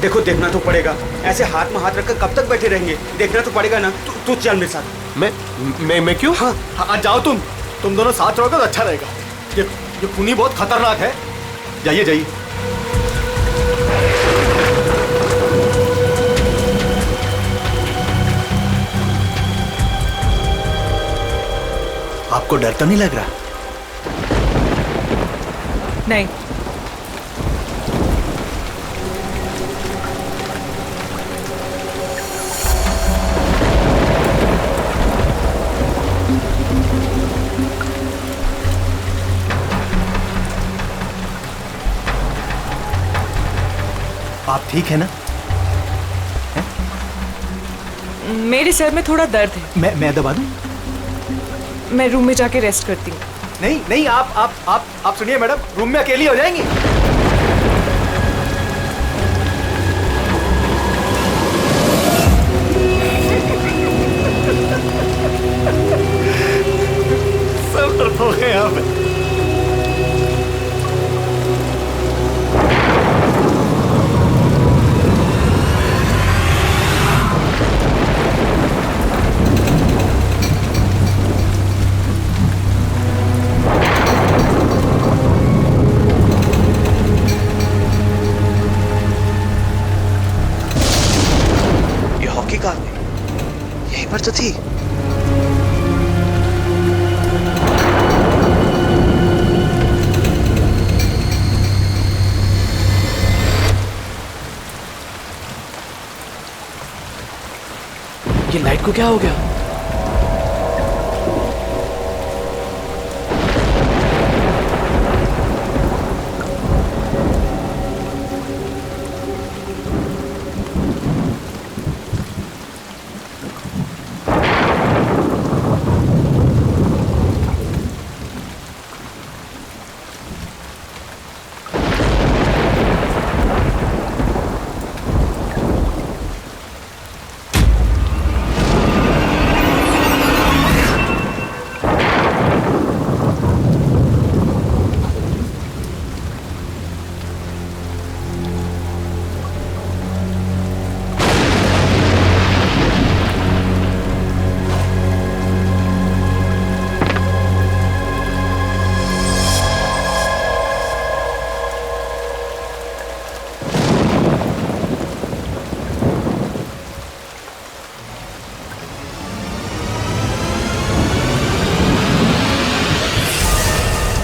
देखो देखना तो पड़ेगा, ऐसे हाथ में हाथ रखकर कब तक बैठे रहेंगे? देखना तो पड़ेगा ना। तू चल मेरे साथ। मैं क्यों? हाँ जाओ तुम दोनों साथ रहोगे तो अच्छा रहेगा। ये खूनी बहुत खतरनाक है। जाइए। आपको डर तो नहीं लग रहा? नहीं। आप ठीक है ना? मेरे सर में थोड़ा दर्द है। मैं दबा दूं? मैं रूम में जाके रेस्ट करती हूँ। नहीं आप सुनिए मैडम, रूम में अकेली हो जाएंगी। सब डरपोक हैं यहाँ पे। यहीं पर तो थी। ये लाइट को क्या हो गया?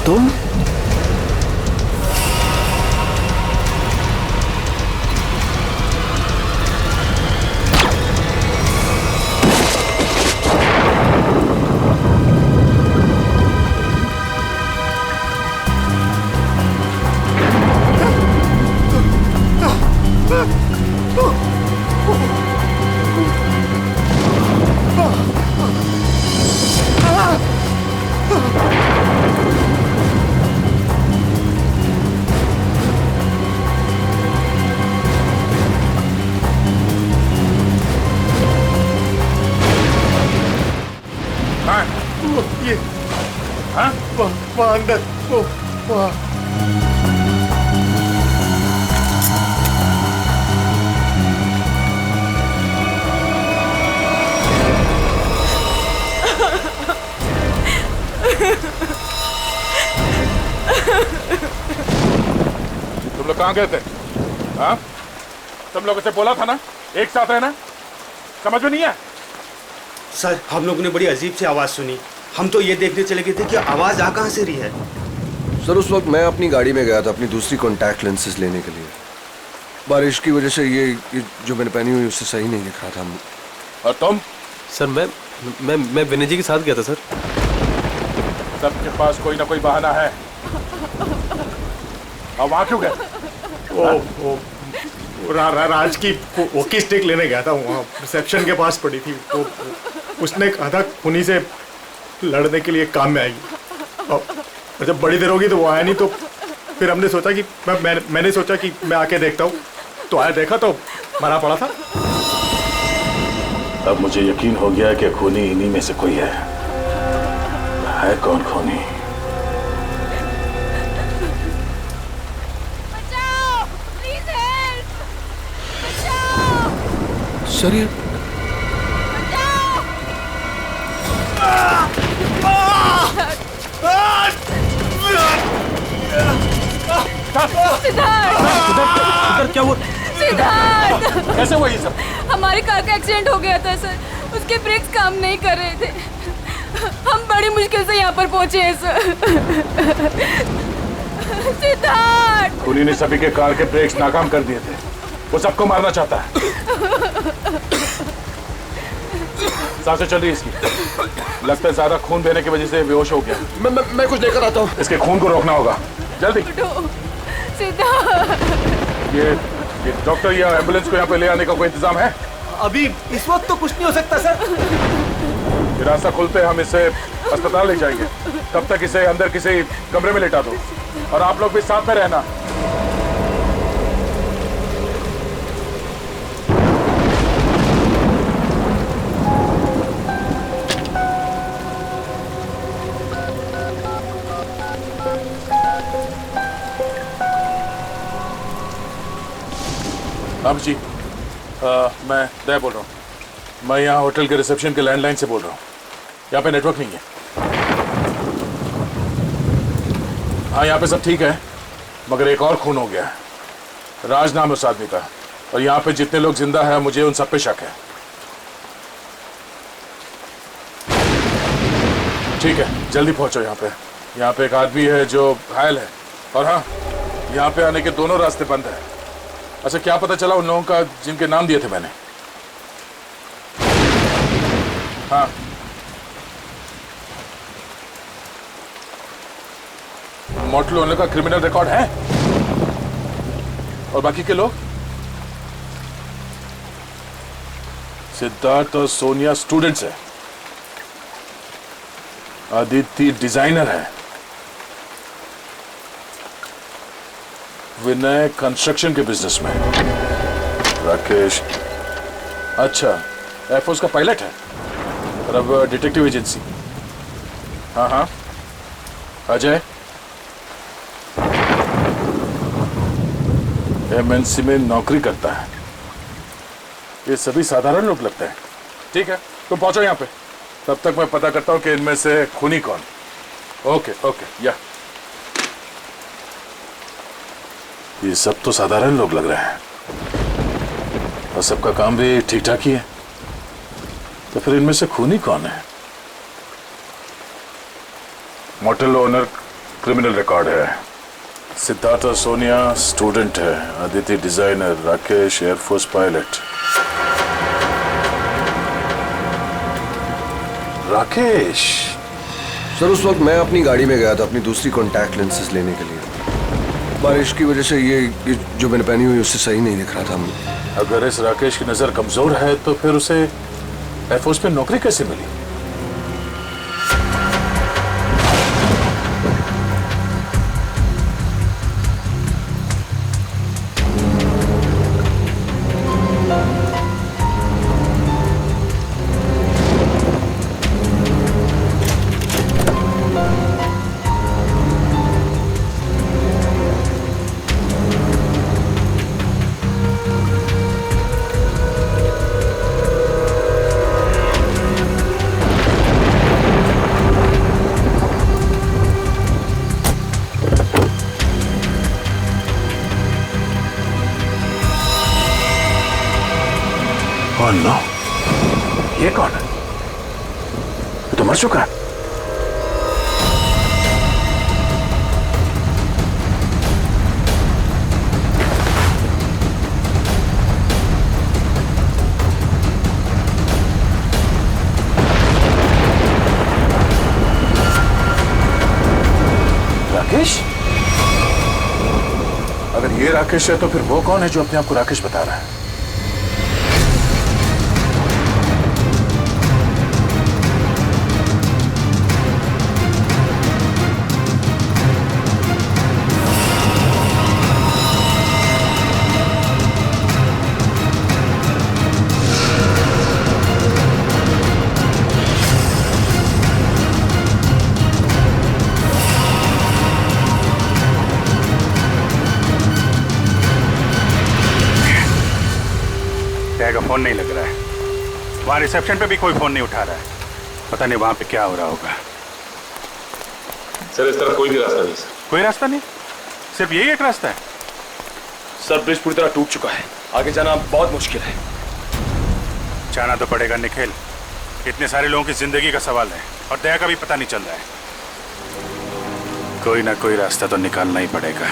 तुम? ये वहाँ अंदर वहाँ। तुम लोग कहाँ गए थे? हाँ? तुम लोगों से बोला था ना एक साथ रहना, समझ में नहीं है? सर हम लोगों ने बड़ी अजीब सी आवाज सुनी, हम तो ये देखने चले गए थे कि आवाज आ कहाँ से रही है। सर उस वक्त मैं अपनी गाड़ी में गया था अपनी दूसरी कॉन्टैक्ट लेंसेज लेने के लिए। बारिश की वजह से ये जो मैंने पहनी हुई उससे सही नहीं दिख रहा था। और तुम? सर मैं विनय जी के साथ गया था सर। सबके पास कोई ना कोई बहाना है। अब वहां क्यों गए? राज की वॉकी स्टिक लेने गया था, वहाँ रिसेप्शन के पास पड़ी थी, तो उसने कहा था खूनी से लड़ने के लिए काम में आएगी। और जब बड़ी देर होगी तो वो आया नहीं, तो फिर हमने सोचा कि मैंने सोचा कि मैं आके देखता हूँ, तो आया, देखा तो मरा पड़ा था। अब मुझे यकीन हो गया कि खूनी इन्हीं में से कोई है कौन खूनी? सर ये सिद्धार्थ क्या हुआ? सिद्धार्थ कैसे हुआ ये सब? हमारी कार का एक्सीडेंट हो गया था सर, उसके ब्रेक्स काम नहीं कर रहे थे, हम बड़ी मुश्किल से यहाँ पर पहुँचे हैं सर। सिद्धार्थ खूनी ने सभी के कार के ब्रेक्स नाकाम कर दिए थे, वो सबको मारना चाहता है। सांसें चल रही है इसकी, लगता है ज्यादा खून देने की वजह से बेहोश हो गया। मैं कुछ लेकर आता हूँ। इसके खून को रोकना होगा, जल्दी। सिद्धार्थ ये डॉक्टर या एम्बुलेंस को यहाँ पे ले आने का कोई इंतजाम है? अभी इस वक्त तो कुछ नहीं हो सकता सर। ये रास्ता खुलते हम इसे अस्पताल ले जाएंगे, तब तक इसे अंदर किसी कमरे में लेटा दो, और आप लोग भी साथ में रहना। अब जी मैं दया बोल रहा हूँ, मैं यहाँ होटल के रिसेप्शन के लैंडलाइन से बोल रहा हूँ। यहाँ पे नेटवर्क नहीं है। हाँ यहाँ पे सब ठीक है, मगर एक और खून हो गया है। राज नाम है उस आदमी का, और यहाँ पे जितने लोग जिंदा हैं मुझे उन सब पे शक है। ठीक है, जल्दी पहुँचो यहाँ पे। यहाँ पे एक आदमी है जो घायल है, और हाँ यहाँ पे आने के दोनों रास्ते बंद हैं। अच्छा, क्या पता चला उन लोगों का जिनके नाम दिए थे मैंने? हाँ मोटल ओनर का क्रिमिनल रिकॉर्ड है, और बाकी के लोग? सिद्धार्थ और सोनिया स्टूडेंट्स है, आदित्य डिजाइनर है, विनय कंस्ट्रक्शन के बिजनेस में, राकेश अच्छा एयरफोर्स का पायलट है, और अब डिटेक्टिव एजेंसी। हाँ हाँ अजय एमएनसी में नौकरी करता है। ये सभी साधारण लोग लगते हैं। ठीक है, तुम पहुंचो यहाँ पे, तब तक मैं पता करता हूँ कि इनमें से खूनी कौन। ओके ओके या ये सब तो साधारण लोग लग रहे हैं, और सबका काम भी ठीक ठाक ही है, तो फिर इनमें से खूनी कौन है? मोटल ओनर क्रिमिनल रिकॉर्ड है, सिद्धार्थ और सोनिया स्टूडेंट है, Aditya designer, Rakesh air force pilot. Rakesh sir, उस वक्त मैं अपनी गाड़ी में गया था अपनी दूसरी कॉन्टैक्ट लेंसेज लेने के लिए। बारिश की वजह से ये जो मैंने पहनी हुई उससे सही नहीं दिख रहा था मुझे। अगर इस राकेश की नजर कमजोर है तो फिर उसे एयरफोर्स में नौकरी कैसे मिली? नो, ये कौन है? ये तो मर चुका है। ये राकेश है तो फिर वो कौन है जो अपने आप को राकेश बता रहा है? का फोन नहीं लग रहा है। वहां रिसेप्शन पे भी कोई फोन नहीं उठा रहा है। पता नहीं वहां पे क्या हो रहा होगा। सर इस तरह कोई भी रास्ता नहीं। सर कोई रास्ता नहीं, सिर्फ यही एक रास्ता है। सर ब्रिज पूरी तरह टूट चुका है, आगे जाना बहुत मुश्किल है। जाना तो पड़ेगा निखिल, इतने सारे लोगों की जिंदगी का सवाल है और दया का भी पता नहीं चल रहा है। कोई ना कोई रास्ता तो निकालना ही पड़ेगा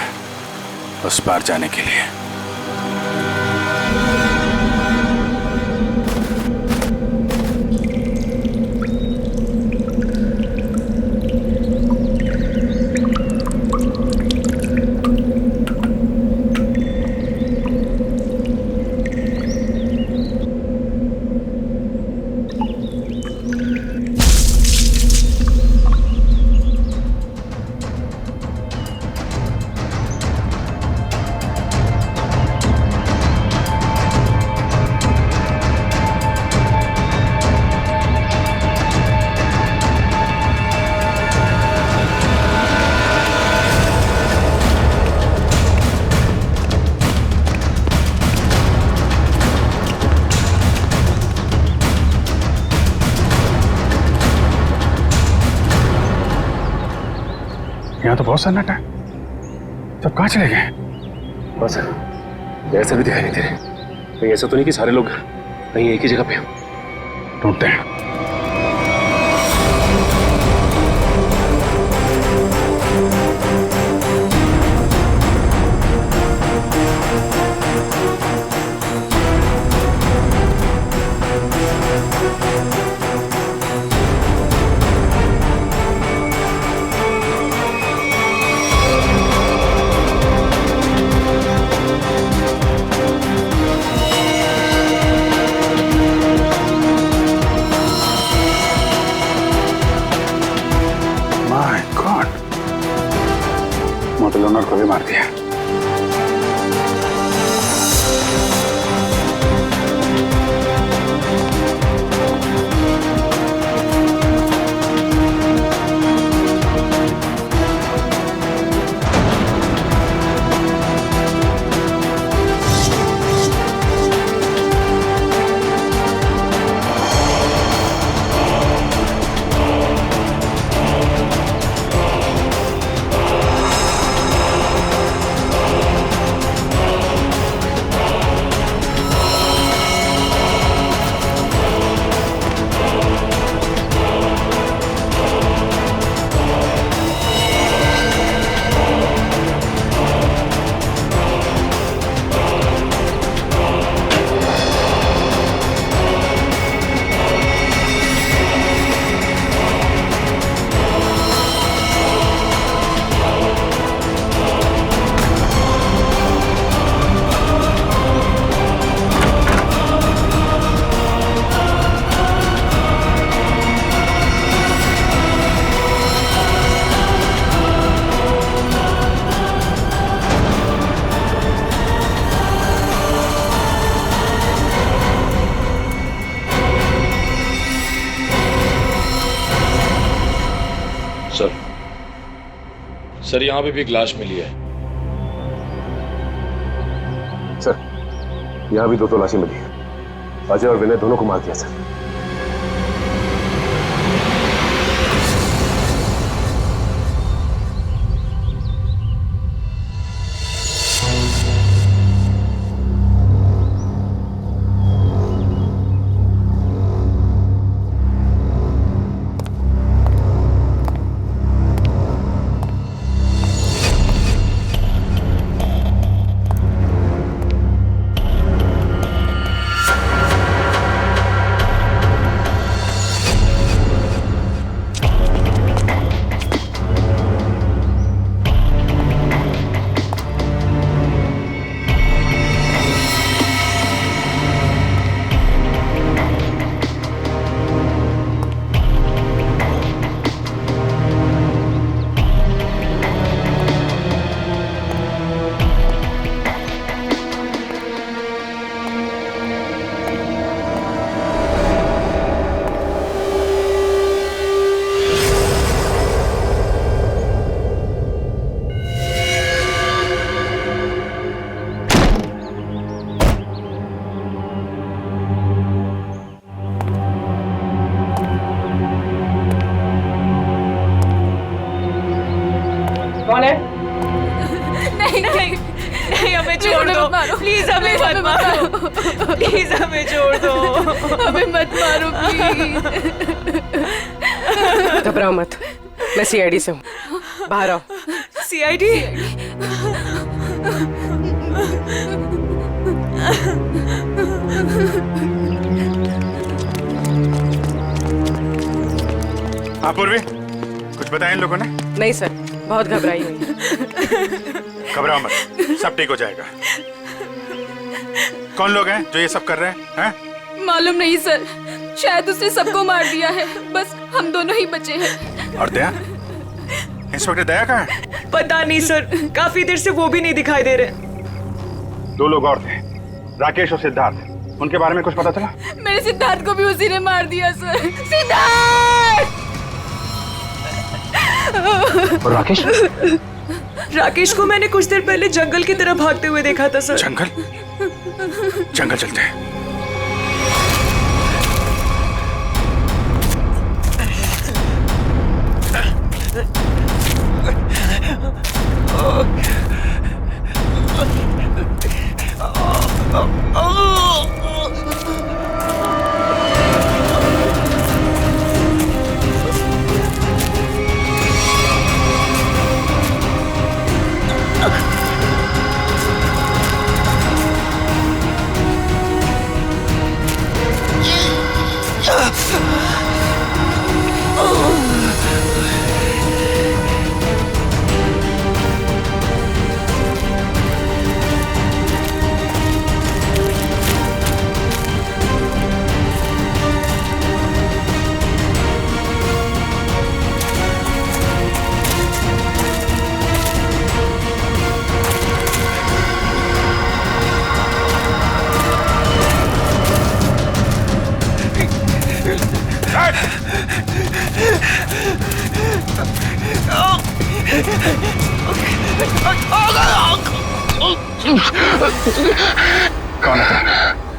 उस पार जाने के लिए। यहाँ तो बहुत सन्नाटा है, सब कहाँ चले गए? बस ऐसा भी दिखाई नहीं दे रहे। कहीं ऐसा तो नहीं कि सारे लोग कहीं एक ही जगह पे हो? ढूंढते हैं। मोटल ओनर को भी मार दिया। सर यहाँ पे भी एक लाश मिली है। सर यहाँ भी 2 तलाशी मिली है। अजय और विनय दोनों को मार दिया सर। मत मारो प्लीज, हमें छोड़ दो, हमें मत मारो प्लीज। घबराओ मत, मैं सीआईडी से हूँ, बाहर आओ। सीआईडी? हाँ पूर्वी, कुछ बताया इन लोगों ने? नहीं सर, बहुत घबराई हुई। घबराओ मत, सब ठीक हो जाएगा। कौन लोग हैं जो ये सब कर रहे हैं? मालूम नहीं सर, शायद उसने सबको मार दिया है, बस हम दोनों ही बचे हैं। और दया? इंस्पेक्टर दया कहाँ है? पता नहीं सर, काफी देर से वो भी नहीं दिखाई दे रहे। 2 लोग और थे, राकेश और सिद्धार्थ, उनके बारे में कुछ पता चला? मेरे सिद्धार्थ को भी उसी ने मार दिया सर। सिद्धार्थ! और राकेश? राकेश को मैंने कुछ देर पहले जंगल की तरफ भागते हुए देखा था सर। जंगल? जंगल चलते हैं।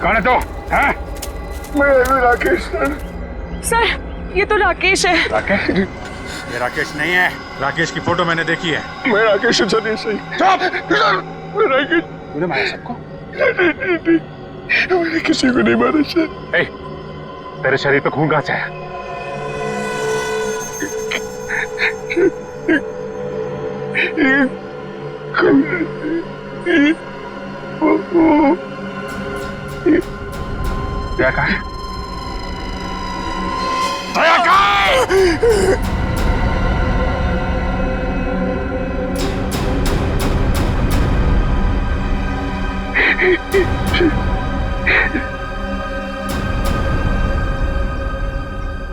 कौन है तो? हैं? मैं राकेश सर, ये तो राकेश है। राकेश? ये राकेश नहीं है, राकेश की फोटो मैंने देखी है। मैं राकेश हूँ सर, ये सही। मैं राकेश। तूने मारा सबको? मैंने किसी को नहीं मारा सर। ए, तेरे शरीर पे खून कहाँ से है? क्या कहा? दया कहाँ है?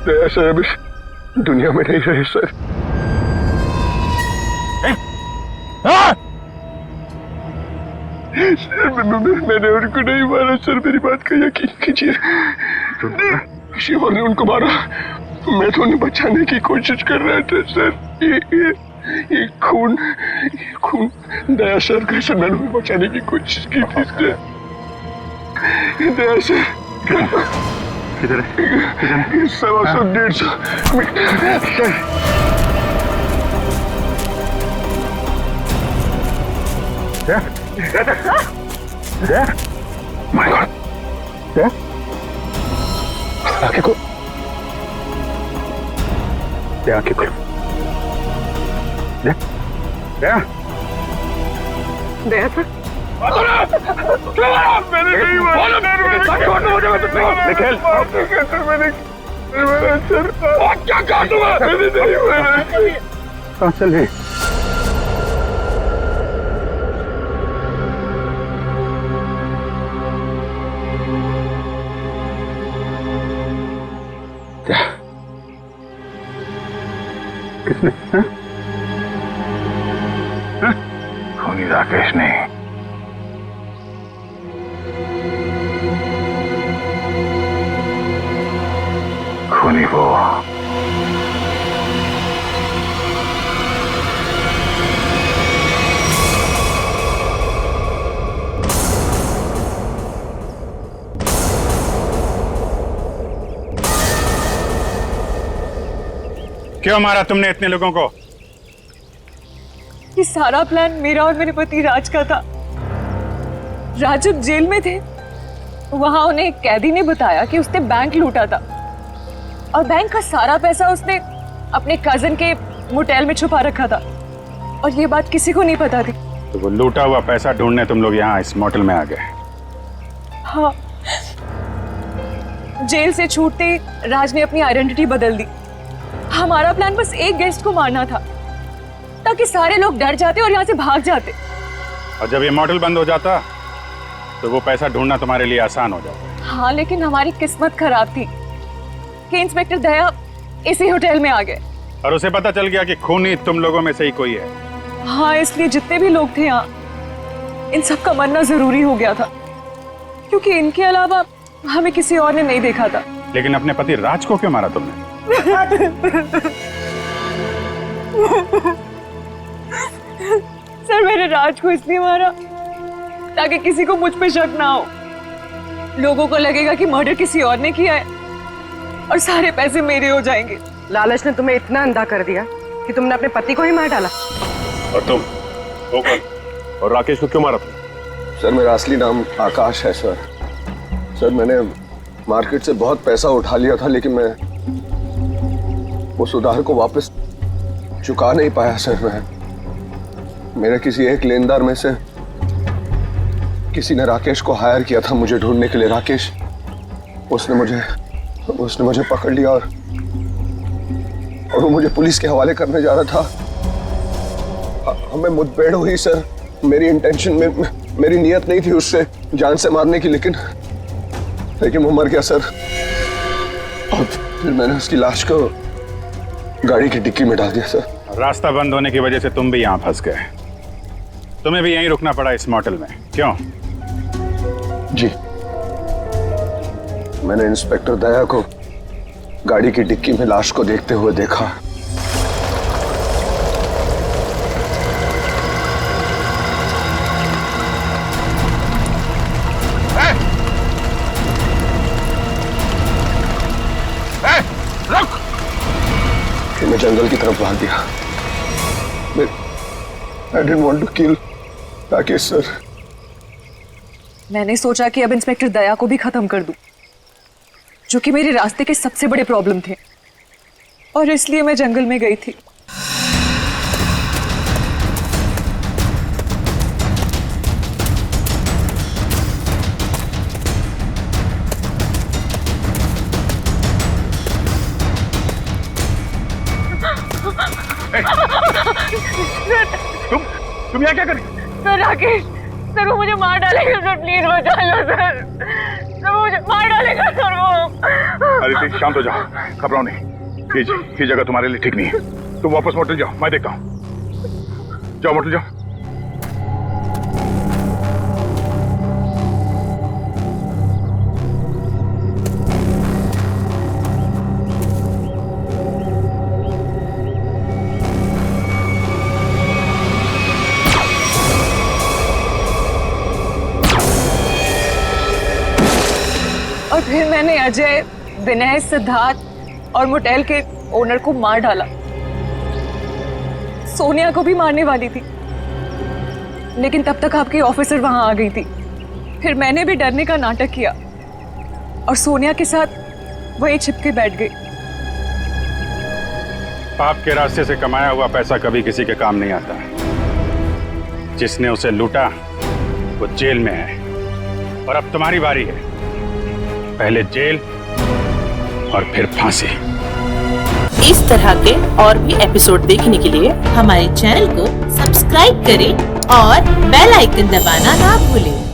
दया साहब इस दुनिया में नहीं रहे सर। मैंने उनको नहीं मारा सर, मेरी बात का यकीन कीजिए। किसी और ने उनको मारा, मैं तो उन्हें बचाने की कोशिश कर रहा था सर। ये खून दया सर का सर, मैंने उन्हें बचाने की कोशिश की थी सर। दया सर किधर है? 100-150 माय गॉड, आंखें खोल, आंखें खोल, दया सर, मैंने नहीं मारा, कहाँ चले? किसने? खूनी राकेश ने। खूनी वो। क्यों मारा तुमने इतने लोगों को? ये सारा प्लान मेरा और मेरे पति राज का था। राज जब जेल में थे वहां उन्हें एक कैदी ने बताया कि उसने बैंक लूटा था और बैंक का सारा पैसा उसने अपने कजन के मोटेल में छुपा रखा था और ये बात किसी को नहीं पता थी। तो वो लूटा हुआ पैसा ढूंढने तुम लोग यहाँ इस मोटेल में आ गए? हाँ, जेल से छूटते राज ने अपनी आइडेंटिटी बदल दी। हमारा प्लान बस एक गेस्ट को मारना था ताकि सारे लोग डर जाते और यहाँ से भाग जाते। और जब ये मॉडल बंद हो जाता तो वो पैसा ढूंढना तुम्हारे लिए आसान हो जाता। हाँ, लेकिन हमारी किस्मत खराब थी कि इंस्पेक्टर दया इसी होटल में आ गए और उसे पता चल गया कि खूनी तुम लोगों में से ही कोई है। हाँ, इसलिए जितने भी लोग थे यहाँ इन सब का मरना जरूरी हो गया था क्योंकि इनके अलावा हमें किसी और ने नहीं देखा था। लेकिन अपने पति राज को क्यों मारा तुमने? सर, मैंने राज को इसलिए मारा ताकि किसी को मुझ पे शक ना हो। लोगों को लगेगा कि मर्डर किसी और ने किया है और सारे पैसे मेरे हो जाएंगे। लालच ने तुम्हें इतना अंधा कर दिया कि तुमने अपने पति को ही मार डाला। और तुम वो कौन? और राकेश को क्यों मारा तुम? सर, मेरा असली नाम आकाश है सर। सर, मैंने मार्केट से बहुत पैसा उठा लिया था लेकिन मैं उस उधार को वापस चुका नहीं पाया सर। मेरे किसी एक लेनदार में से किसी ने राकेश को हायर किया था मुझे ढूंढने के लिए। राकेश उसने मुझे पकड़ लिया और वो मुझे पुलिस के हवाले करने जा रहा था। हमें मुठभेड़ हुई सर। मेरी इंटेंशन में मेरी नियत नहीं थी उससे जान से मारने की, लेकिन वो मर गया सर। और फिर मैंने उसकी लाश को गाड़ी की डिक्की में डाल दिया सर। रास्ता बंद होने की वजह से तुम भी यहाँ फंस गए। तुम्हें भी यहीं रुकना पड़ा इस मोटेल में, क्यों? जी, मैंने इंस्पेक्टर दया को गाड़ी की डिक्की में लाश को देखते हुए देखा। रुक! मैं जंगल की तरफ भाग गया। I didn't want to kill Rakesh sir. मैंने सोचा कि अब इंस्पेक्टर दया को भी खत्म कर दूं, जो कि मेरे रास्ते के सबसे बड़े प्रॉब्लम थे, और इसलिए मैं जंगल में गई थी। तुम यहाँ क्या कर रही? सर, राकेश सर, वो मुझे मार डालेगा सर, प्लीज बचा लो सर। सर, वो मुझे मार डालेगा सर वो। अरे प्लीज शांत हो जाओ, घबराओ नहीं। ये जगह तुम्हारे लिए ठीक नहीं है। तुम वापस मोटेल जाओ, मैं देखता हूँ। जाओ मोटेल जाओ। और फिर मैंने अजय, विनय, सिद्धार्थ और मोटेल के ओनर को मार डाला। सोनिया को भी मारने वाली थी, लेकिन तब तक आपकी ऑफिसर वहां आ गई थी। फिर मैंने भी डरने का नाटक किया और सोनिया के साथ वहीं छिपके बैठ गई। पाप के रास्ते से कमाया हुआ पैसा कभी किसी के काम नहीं आता। जिसने उसे लूटा वो जेल में है और अब तुम्हारी बारी है। पहले जेल और फिर फांसी। इस तरह के और भी एपिसोड देखने के लिए हमारे चैनल को सब्सक्राइब करें और बेल आइकन दबाना ना भूलें।